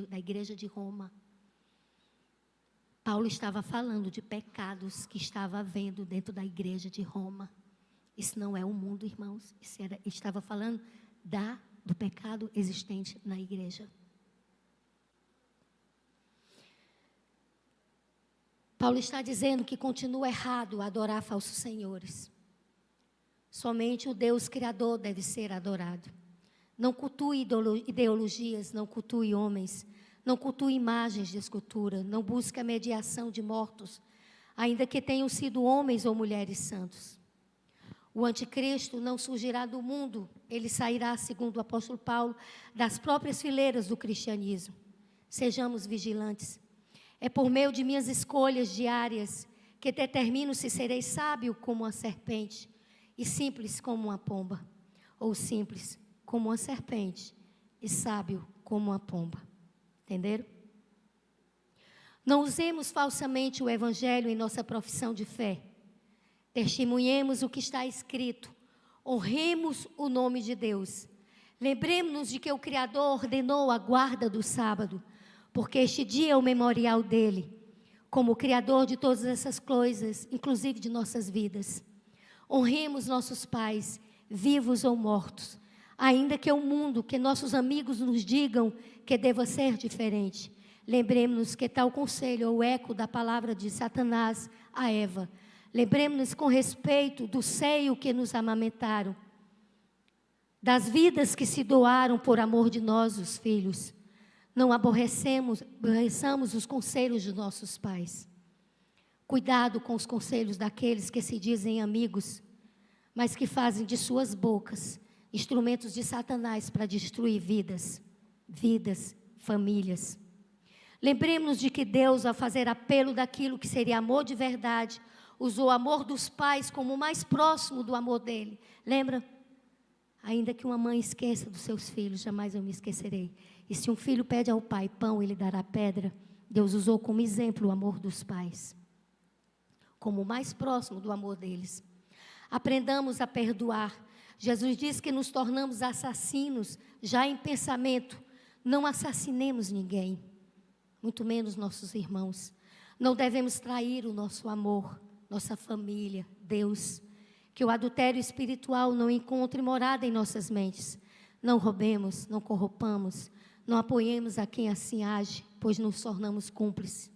da igreja de Roma. Paulo estava falando de pecados que estava havendo dentro da igreja de Roma. Isso não é o mundo, irmãos. Estava falando do pecado existente na igreja. Paulo está dizendo que continua errado adorar falsos senhores. Somente o Deus Criador deve ser adorado. Não cultue ideologias, não cultue homens, não cultue imagens de escultura, não busque a mediação de mortos, ainda que tenham sido homens ou mulheres santos. O anticristo não surgirá do mundo, ele sairá, segundo o apóstolo Paulo, das próprias fileiras do cristianismo. Sejamos vigilantes. É por meio de minhas escolhas diárias que determino se serei sábio como uma serpente e simples como uma pomba, ou simples como uma serpente e sábio como uma pomba. Entenderam? Não usemos falsamente o evangelho em nossa profissão de fé. Testemunhemos o que está escrito. Honremos o nome de Deus. Lembremos-nos de que o Criador ordenou a guarda do sábado, porque este dia é o memorial dele, como o Criador de todas essas coisas, inclusive de nossas vidas. Honremos nossos pais, vivos ou mortos, ainda que o mundo, que nossos amigos nos digam que deva ser diferente. Lembremos-nos que tal conselho é o eco da palavra de Satanás a Eva. Lembremos-nos com respeito do seio que nos amamentaram, das vidas que se doaram por amor de nós, os filhos. Não aborreçamos os conselhos dos nossos pais. Cuidado com os conselhos daqueles que se dizem amigos, mas que fazem de suas bocas instrumentos de Satanás para destruir vidas, famílias. Lembremos-nos de que Deus, ao fazer apelo daquilo que seria amor de verdade, usou o amor dos pais como o mais próximo do amor dele. Lembra? Ainda que uma mãe esqueça dos seus filhos, jamais eu me esquecerei. E se um filho pede ao pai pão, ele dará pedra. Deus usou como exemplo o amor dos pais, como o mais próximo do amor deles. Aprendamos a perdoar. Jesus diz que nos tornamos assassinos já em pensamento. Não assassinemos ninguém, muito menos nossos irmãos. Não devemos trair o nosso amor, nossa família, Deus. Que o adultério espiritual não encontre morada em nossas mentes. Não roubemos, não corrompamos, não apoiemos a quem assim age, pois nos tornamos cúmplices.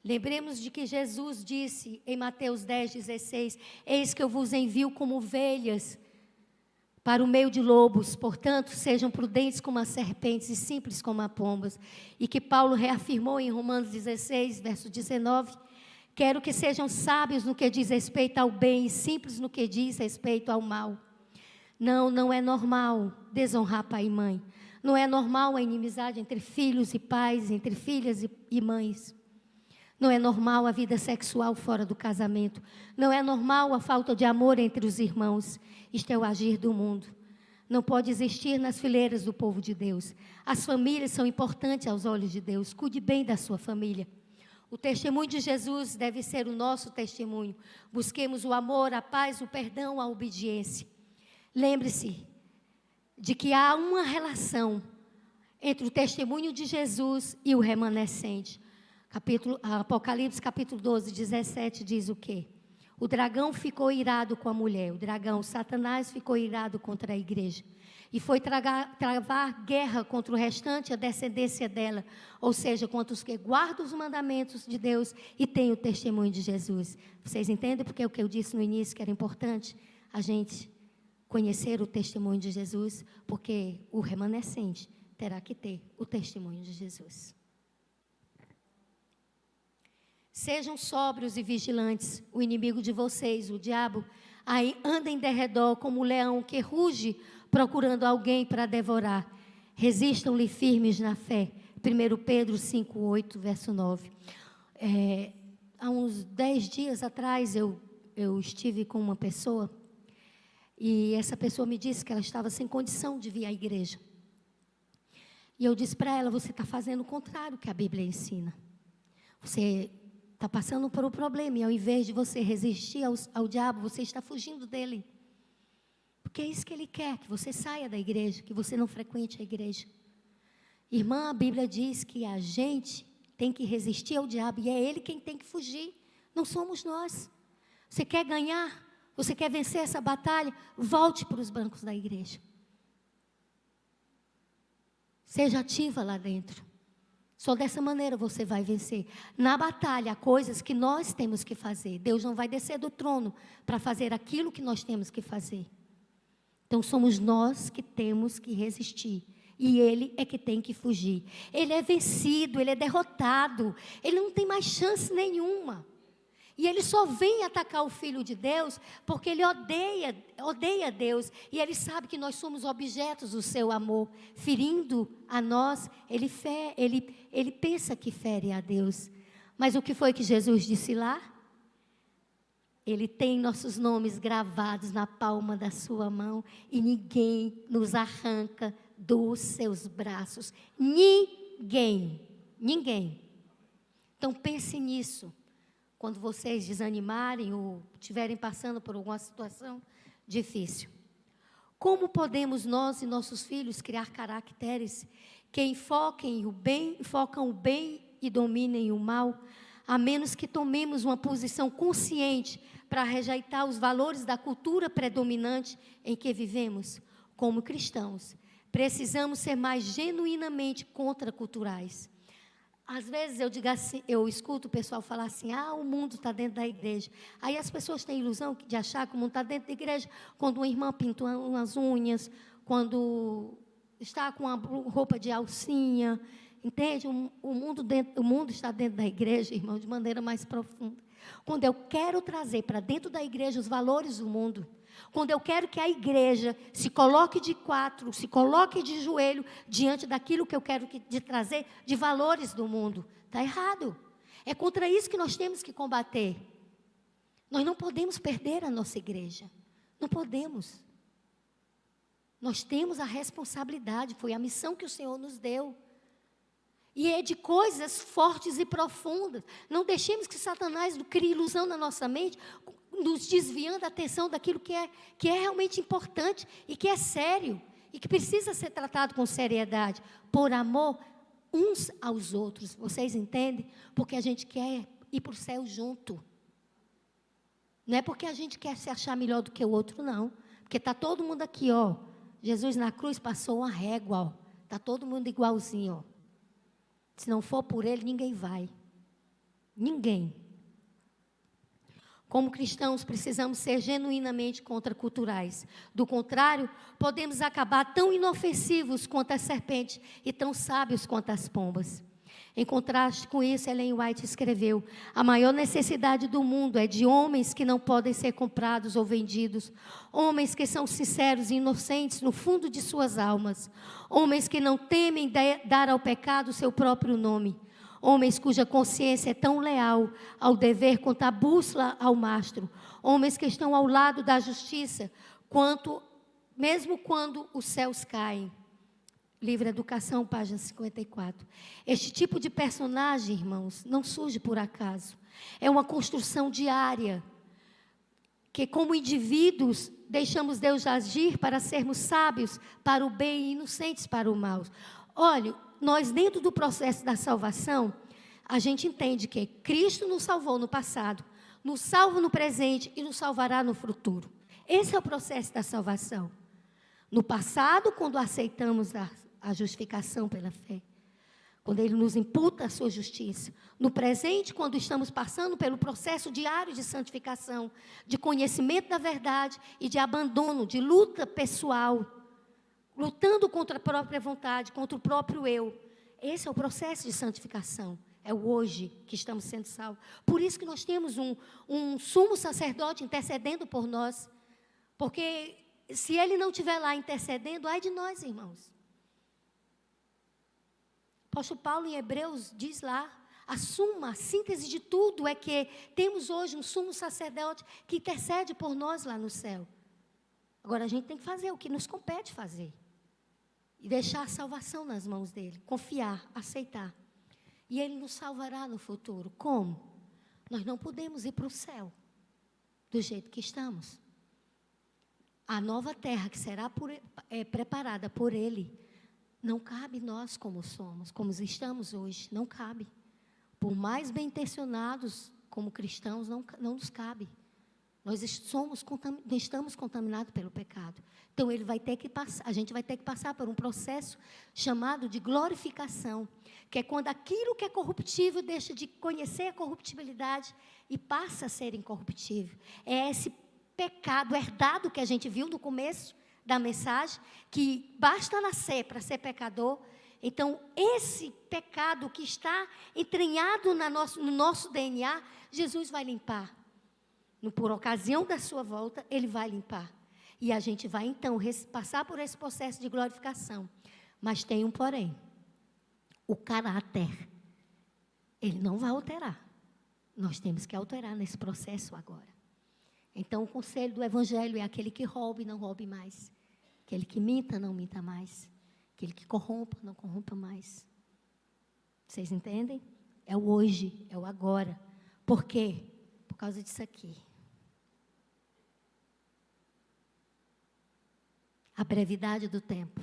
Lembremos de que Jesus disse em Mateus 10:16, eis que eu vos envio como ovelhas para o meio de lobos, portanto, sejam prudentes como as serpentes e simples como as pombas. E que Paulo reafirmou em Romanos 16, verso 19, quero que sejam sábios no que diz respeito ao bem e simples no que diz respeito ao mal. Não é normal desonrar pai e mãe. Não é normal a inimizade entre filhos e pais, entre filhas e mães. Não é normal a vida sexual fora do casamento. Não é normal a falta de amor entre os irmãos. Isto é o agir do mundo. Não pode existir nas fileiras do povo de Deus. As famílias são importantes aos olhos de Deus. Cuide bem da sua família. O testemunho de Jesus deve ser o nosso testemunho. Busquemos o amor, a paz, o perdão, a obediência. Lembre-se de que há uma relação entre o testemunho de Jesus e o remanescente. Apocalipse capítulo 12, 17 diz o quê? O dragão ficou irado com a mulher. O dragão, Satanás, ficou irado contra a igreja. E foi travar guerra contra o restante, a descendência dela. Ou seja, contra os que guardam os mandamentos de Deus e têm o testemunho de Jesus. Vocês entendem? Porque o que eu disse no início que era importante? A gente conhecer o testemunho de Jesus. Porque o remanescente terá que ter o testemunho de Jesus. Sejam sóbrios e vigilantes. O inimigo de vocês, o diabo, aí anda em derredor como um leão que ruge, procurando alguém para devorar. Resistam-lhe firmes na fé. 1 Pedro 5, 8, verso 9. Há uns 10 dias atrás, eu estive com uma pessoa, e essa pessoa me disse que ela estava sem condição de vir à igreja. E eu disse para ela, você está fazendo o contrário que a Bíblia ensina. Você está passando por um problema, e ao invés de você resistir ao diabo, você está fugindo dele. Porque é isso que ele quer, que você saia da igreja, que você não frequente a igreja. Irmã, a Bíblia diz que a gente tem que resistir ao diabo, e é ele quem tem que fugir, não somos nós. Você quer ganhar? Você quer vencer essa batalha? Volte para os bancos da igreja. Seja ativa lá dentro. Só dessa maneira você vai vencer. Na batalha, há coisas que nós temos que fazer. Deus não vai descer do trono para fazer aquilo que nós temos que fazer. Então somos nós que temos que resistir. E ele é que tem que fugir. Ele é vencido, ele é derrotado. Ele não tem mais chance nenhuma. E ele só vem atacar o Filho de Deus porque ele odeia Deus. E ele sabe que nós somos objetos do seu amor. Ferindo a nós, ele pensa que fere a Deus. Mas o que foi que Jesus disse lá? Ele tem nossos nomes gravados na palma da sua mão. E ninguém nos arranca dos seus braços. Ninguém. Então pense nisso. Quando vocês desanimarem ou estiverem passando por alguma situação difícil. Como podemos nós e nossos filhos criar caracteres que focam o bem e dominem o mal, a menos que tomemos uma posição consciente para rejeitar os valores da cultura predominante em que vivemos? Como cristãos, precisamos ser mais genuinamente contraculturais. Às vezes eu digo assim, eu escuto o pessoal falar assim, o mundo está dentro da igreja. Aí as pessoas têm a ilusão de achar que o mundo está dentro da igreja quando uma irmã pinta umas unhas, quando está com uma roupa de alcinha, entende? O mundo está dentro da igreja, irmão, de maneira mais profunda. Quando eu quero trazer para dentro da igreja os valores do mundo, quando eu quero que a igreja se coloque de quatro, se coloque de joelho diante daquilo que eu quero de trazer de valores do mundo, está errado. É contra isso que nós temos que combater. Nós não podemos perder a nossa igreja. Não podemos. Nós temos a responsabilidade, foi a missão que o Senhor nos deu. E é de coisas fortes e profundas. Não deixemos que Satanás crie ilusão na nossa mente, nos desviando a atenção daquilo que é realmente importante e que é sério. E que precisa ser tratado com seriedade, por amor uns aos outros. Vocês entendem? Porque a gente quer ir para o céu junto. Não é porque a gente quer se achar melhor do que o outro, não. Porque está todo mundo aqui, ó. Jesus na cruz passou uma régua, ó. Está todo mundo igualzinho, ó. Se não for por ele, ninguém vai. Ninguém. Como cristãos, precisamos ser genuinamente contraculturais. Do contrário, podemos acabar tão inofensivos quanto as serpentes e tão sábios quanto as pombas. Em contraste com isso, Ellen White escreveu: a maior necessidade do mundo é de homens que não podem ser comprados ou vendidos, homens que são sinceros e inocentes no fundo de suas almas, homens que não temem dar ao pecado o seu próprio nome, homens cuja consciência é tão leal ao dever quanto a bússola ao mastro, homens que estão ao lado da justiça, mesmo quando os céus caem. Livro Educação, página 54. Este tipo de personagem, irmãos, não surge por acaso. É uma construção diária, que como indivíduos, deixamos Deus agir para sermos sábios para o bem e inocentes para o mal. Olha, nós dentro do processo da salvação, a gente entende que Cristo nos salvou no passado, nos salva no presente e nos salvará no futuro. Esse é o processo da salvação. No passado, quando aceitamos a justificação pela fé, quando Ele nos imputa a sua justiça. No presente, quando estamos passando pelo processo diário de santificação, de conhecimento da verdade e de abandono, de luta pessoal, lutando contra a própria vontade, contra o próprio eu. Esse é o processo de santificação. É o hoje que estamos sendo salvos. Por isso que nós temos um sumo sacerdote intercedendo por nós. Porque se ele não estiver lá intercedendo, ai de nós, irmãos. O apóstolo Paulo em Hebreus diz lá, a síntese de tudo é que temos hoje um sumo sacerdote que intercede por nós lá no céu. Agora a gente tem que fazer o que nos compete fazer. E deixar a salvação nas mãos dele. Confiar, aceitar. E ele nos salvará no futuro. Como? Nós não podemos ir para o céu do jeito que estamos. A nova terra que será preparada por ele, não cabe nós como somos, como estamos hoje, não cabe. Por mais bem intencionados como cristãos, não nos cabe. Nós estamos contaminados pelo pecado. Então a gente vai ter que passar por um processo chamado de glorificação, que é quando aquilo que é corruptível deixa de conhecer a corruptibilidade e passa a ser incorruptível. É esse pecado herdado que a gente viu no começo da mensagem, que basta nascer para ser pecador. Então, esse pecado que está entranhado no nosso DNA, Jesus vai limpar. Por ocasião da sua volta, Ele vai limpar. E a gente vai, então, passar por esse processo de glorificação. Mas tem um porém. O caráter, Ele não vai alterar. Nós temos que alterar nesse processo agora. Então, o conselho do Evangelho é aquele que roube, não roube mais. Aquele que minta, não minta mais. Aquele que corrompa, não corrompa mais. Vocês entendem? É o hoje, é o agora. Por quê? Por causa disso aqui. A brevidade do tempo.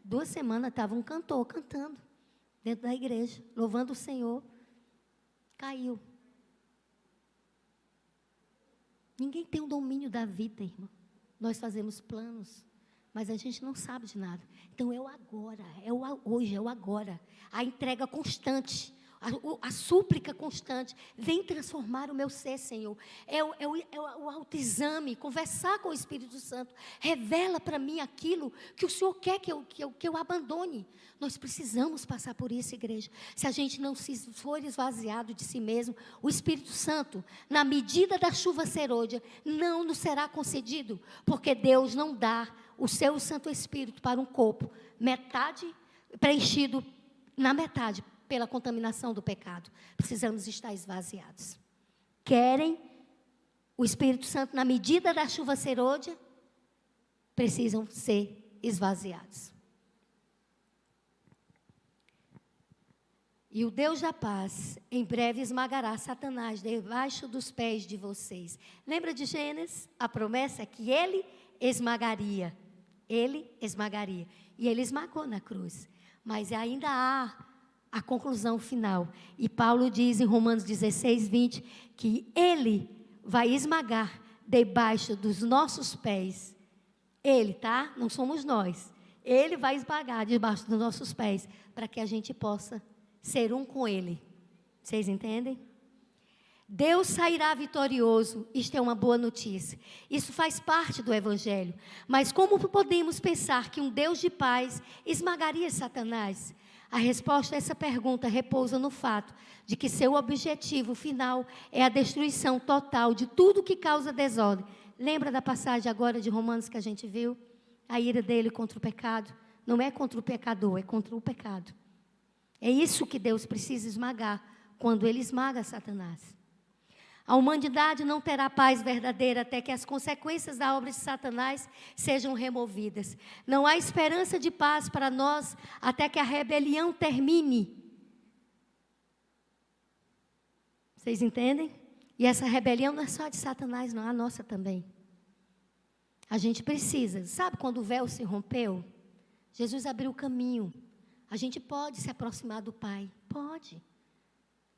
2 semanas estava um cantor cantando dentro da igreja, louvando o Senhor. Caiu. Ninguém tem o domínio da vida, irmão. Nós fazemos planos, mas a gente não sabe de nada. Então é o agora, é o hoje, é o agora. A entrega constante, a súplica constante. Vem transformar o meu ser, Senhor. É o autoexame, conversar com o Espírito Santo. Revela para mim aquilo que o Senhor quer que eu abandone. Nós precisamos passar por isso, igreja. Se a gente não for esvaziado de si mesmo, o Espírito Santo, na medida da chuva serôdia, não nos será concedido. Porque Deus não dá o seu Santo Espírito para um corpo preenchido na metade, pela contaminação do pecado. Precisamos estar esvaziados. Querem o Espírito Santo na medida da chuva serôdia? Precisam ser esvaziados. E o Deus da paz, em breve esmagará Satanás debaixo dos pés de vocês. Lembra de Gênesis? A promessa é que ele esmagaria. Ele esmagaria. E ele esmagou na cruz. Mas ainda há a conclusão final. E Paulo diz em Romanos 16, 20, que Ele vai esmagar debaixo dos nossos pés. Ele, tá? Não somos nós. Ele vai esmagar debaixo dos nossos pés, para que a gente possa ser um com Ele. Vocês entendem? Deus sairá vitorioso. Isto é uma boa notícia. Isso faz parte do Evangelho. Mas como podemos pensar que um Deus de paz esmagaria Satanás? A resposta a essa pergunta repousa no fato de que seu objetivo final é a destruição total de tudo que causa desordem. Lembra da passagem agora de Romanos que a gente viu? A ira dele contra o pecado. Não é contra o pecador, é contra o pecado. É isso que Deus precisa esmagar quando Ele esmaga Satanás. A humanidade não terá paz verdadeira até que as consequências da obra de Satanás sejam removidas. Não há esperança de paz para nós até que a rebelião termine. Vocês entendem? E essa rebelião não é só de Satanás, não, é a nossa também. A gente precisa. Sabe quando o véu se rompeu? Jesus abriu o caminho. A gente pode se aproximar do Pai. Pode.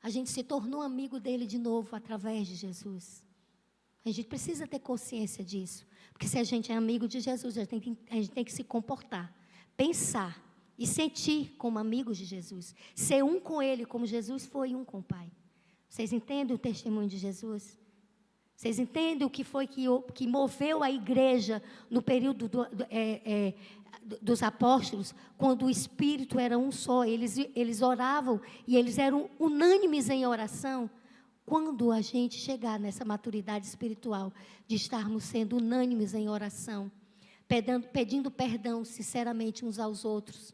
A gente se tornou amigo dele de novo através de Jesus. A gente precisa ter consciência disso. Porque se a gente é amigo de Jesus, a gente tem que se comportar, pensar e sentir como amigos de Jesus. Ser um com Ele, como Jesus foi um com o Pai. Vocês entendem o testemunho de Jesus? Vocês entendem o que foi que moveu a igreja no período dos apóstolos, quando o Espírito era um só, eles oravam e eles eram unânimes em oração. Quando a gente chegar nessa maturidade espiritual, de estarmos sendo unânimes em oração, pedindo perdão sinceramente uns aos outros,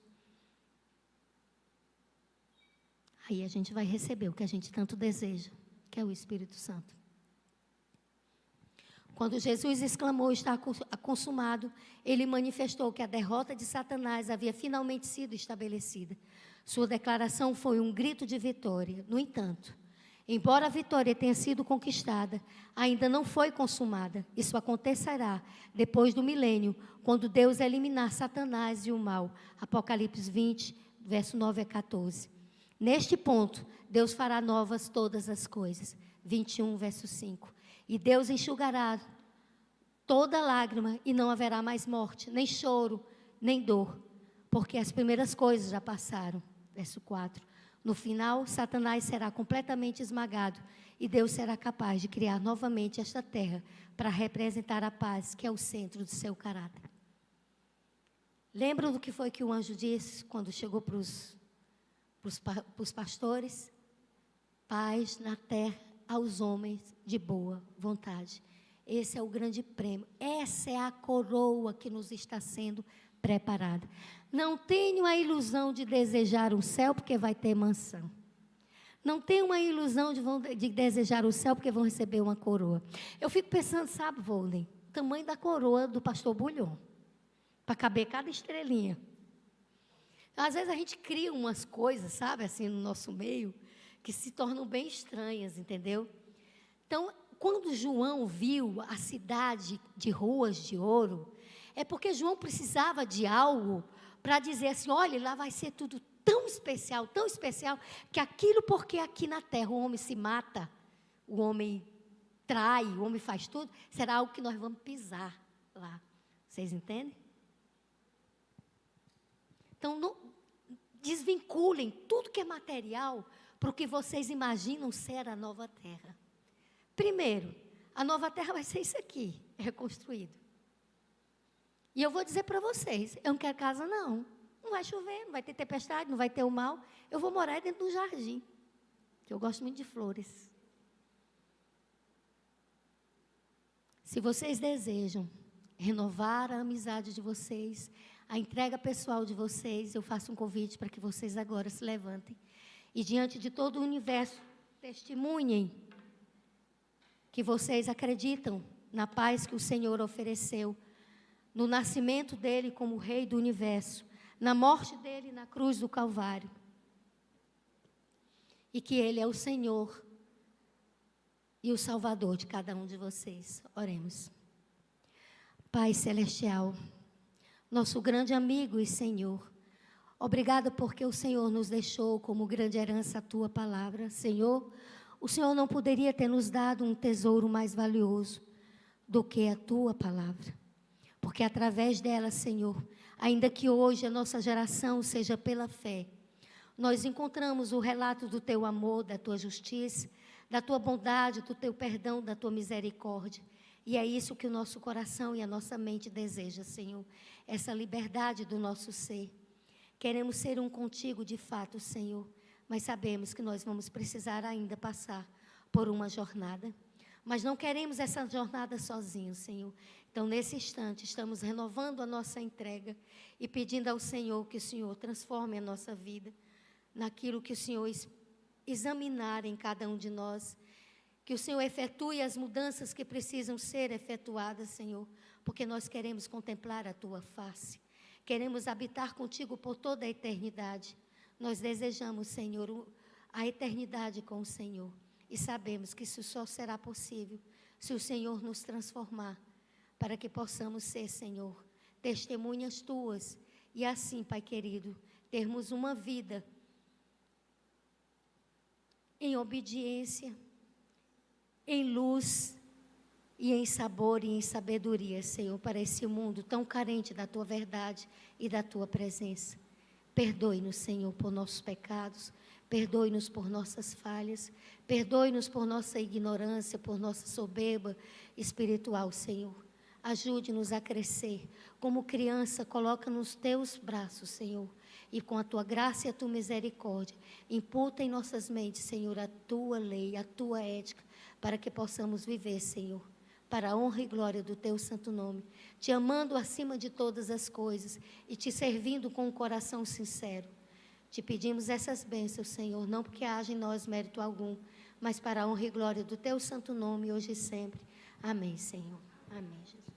aí a gente vai receber o que a gente tanto deseja, que é o Espírito Santo. Quando Jesus exclamou, está consumado, ele manifestou que a derrota de Satanás havia finalmente sido estabelecida. Sua declaração foi um grito de vitória. No entanto, embora a vitória tenha sido conquistada, ainda não foi consumada. Isso acontecerá depois do milênio, quando Deus eliminar Satanás e o mal. Apocalipse 20, verso 9 a 14. Neste ponto, Deus fará novas todas as coisas. 21, verso 5. E Deus enxugará toda lágrima e não haverá mais morte, nem choro, nem dor, porque as primeiras coisas já passaram. Verso 4. No final, Satanás será completamente esmagado e Deus será capaz de criar novamente esta terra para representar a paz, que é o centro do seu caráter. Lembram do que foi que o anjo disse quando chegou para os pastores? Paz na terra aos homens de boa vontade. Esse é o grande prêmio. Essa é a coroa que nos está sendo preparada. Não tenho a ilusão de desejar o céu porque vai ter mansão. Não tenho uma ilusão de desejar o céu porque vão receber uma coroa. Eu fico pensando, sabe, Volney, o tamanho da coroa do pastor Bulhon, para caber cada estrelinha. Às vezes a gente cria umas coisas, sabe, assim, no nosso meio, que se tornam bem estranhas, entendeu? Então, quando João viu a cidade de ruas de ouro, é porque João precisava de algo para dizer assim, olha, lá vai ser tudo tão especial, que aquilo porque aqui na terra o homem se mata, o homem trai, o homem faz tudo, será algo que nós vamos pisar lá. Vocês entendem? Então, não desvinculem tudo que é material para o que vocês imaginam ser a nova terra. Primeiro, a nova terra vai ser isso aqui, reconstruído. E eu vou dizer para vocês, eu não quero casa não. Não vai chover, não vai ter tempestade, não vai ter o mal. Eu vou morar dentro do jardim, que eu gosto muito de flores. Se vocês desejam renovar a amizade de vocês, a entrega pessoal de vocês, eu faço um convite para que vocês agora se levantem. E diante de todo o universo, testemunhem que vocês acreditam na paz que o Senhor ofereceu, no nascimento dele como Rei do universo, na morte dele na cruz do Calvário. E que ele é o Senhor e o Salvador de cada um de vocês. Oremos. Pai Celestial, nosso grande amigo e Senhor, obrigado porque o Senhor nos deixou como grande herança a Tua palavra. Senhor, o Senhor não poderia ter nos dado um tesouro mais valioso do que a Tua palavra. Porque através dela, Senhor, ainda que hoje a nossa geração seja pela fé, nós encontramos o relato do Teu amor, da Tua justiça, da Tua bondade, do Teu perdão, da Tua misericórdia. E é isso que o nosso coração e a nossa mente deseja, Senhor. Essa liberdade do nosso ser. Queremos ser um contigo de fato, Senhor, mas sabemos que nós vamos precisar ainda passar por uma jornada. Mas não queremos essa jornada sozinhos, Senhor. Então, nesse instante, estamos renovando a nossa entrega e pedindo ao Senhor que o Senhor transforme a nossa vida naquilo que o Senhor examinar em cada um de nós. Que o Senhor efetue as mudanças que precisam ser efetuadas, Senhor, porque nós queremos contemplar a Tua face. Queremos habitar contigo por toda a eternidade. Nós desejamos, Senhor, a eternidade com o Senhor. E sabemos que isso só será possível se o Senhor nos transformar, para que possamos ser, Senhor, testemunhas Tuas. E assim, Pai querido, termos uma vida em obediência, em luz e em sabor e em sabedoria, Senhor, para esse mundo tão carente da Tua verdade e da Tua presença. Perdoe-nos, Senhor, por nossos pecados, perdoe-nos por nossas falhas, perdoe-nos por nossa ignorância, por nossa soberba espiritual, Senhor. Ajude-nos a crescer. Como criança, coloca nos Teus braços, Senhor, e com a Tua graça e a Tua misericórdia, imputa em nossas mentes, Senhor, a Tua lei, a Tua ética, para que possamos viver, Senhor, para a honra e glória do Teu santo nome, Te amando acima de todas as coisas e Te servindo com um coração sincero. Te pedimos essas bênçãos, Senhor, não porque haja em nós mérito algum, mas para a honra e glória do Teu santo nome, hoje e sempre. Amém, Senhor. Amém, Jesus.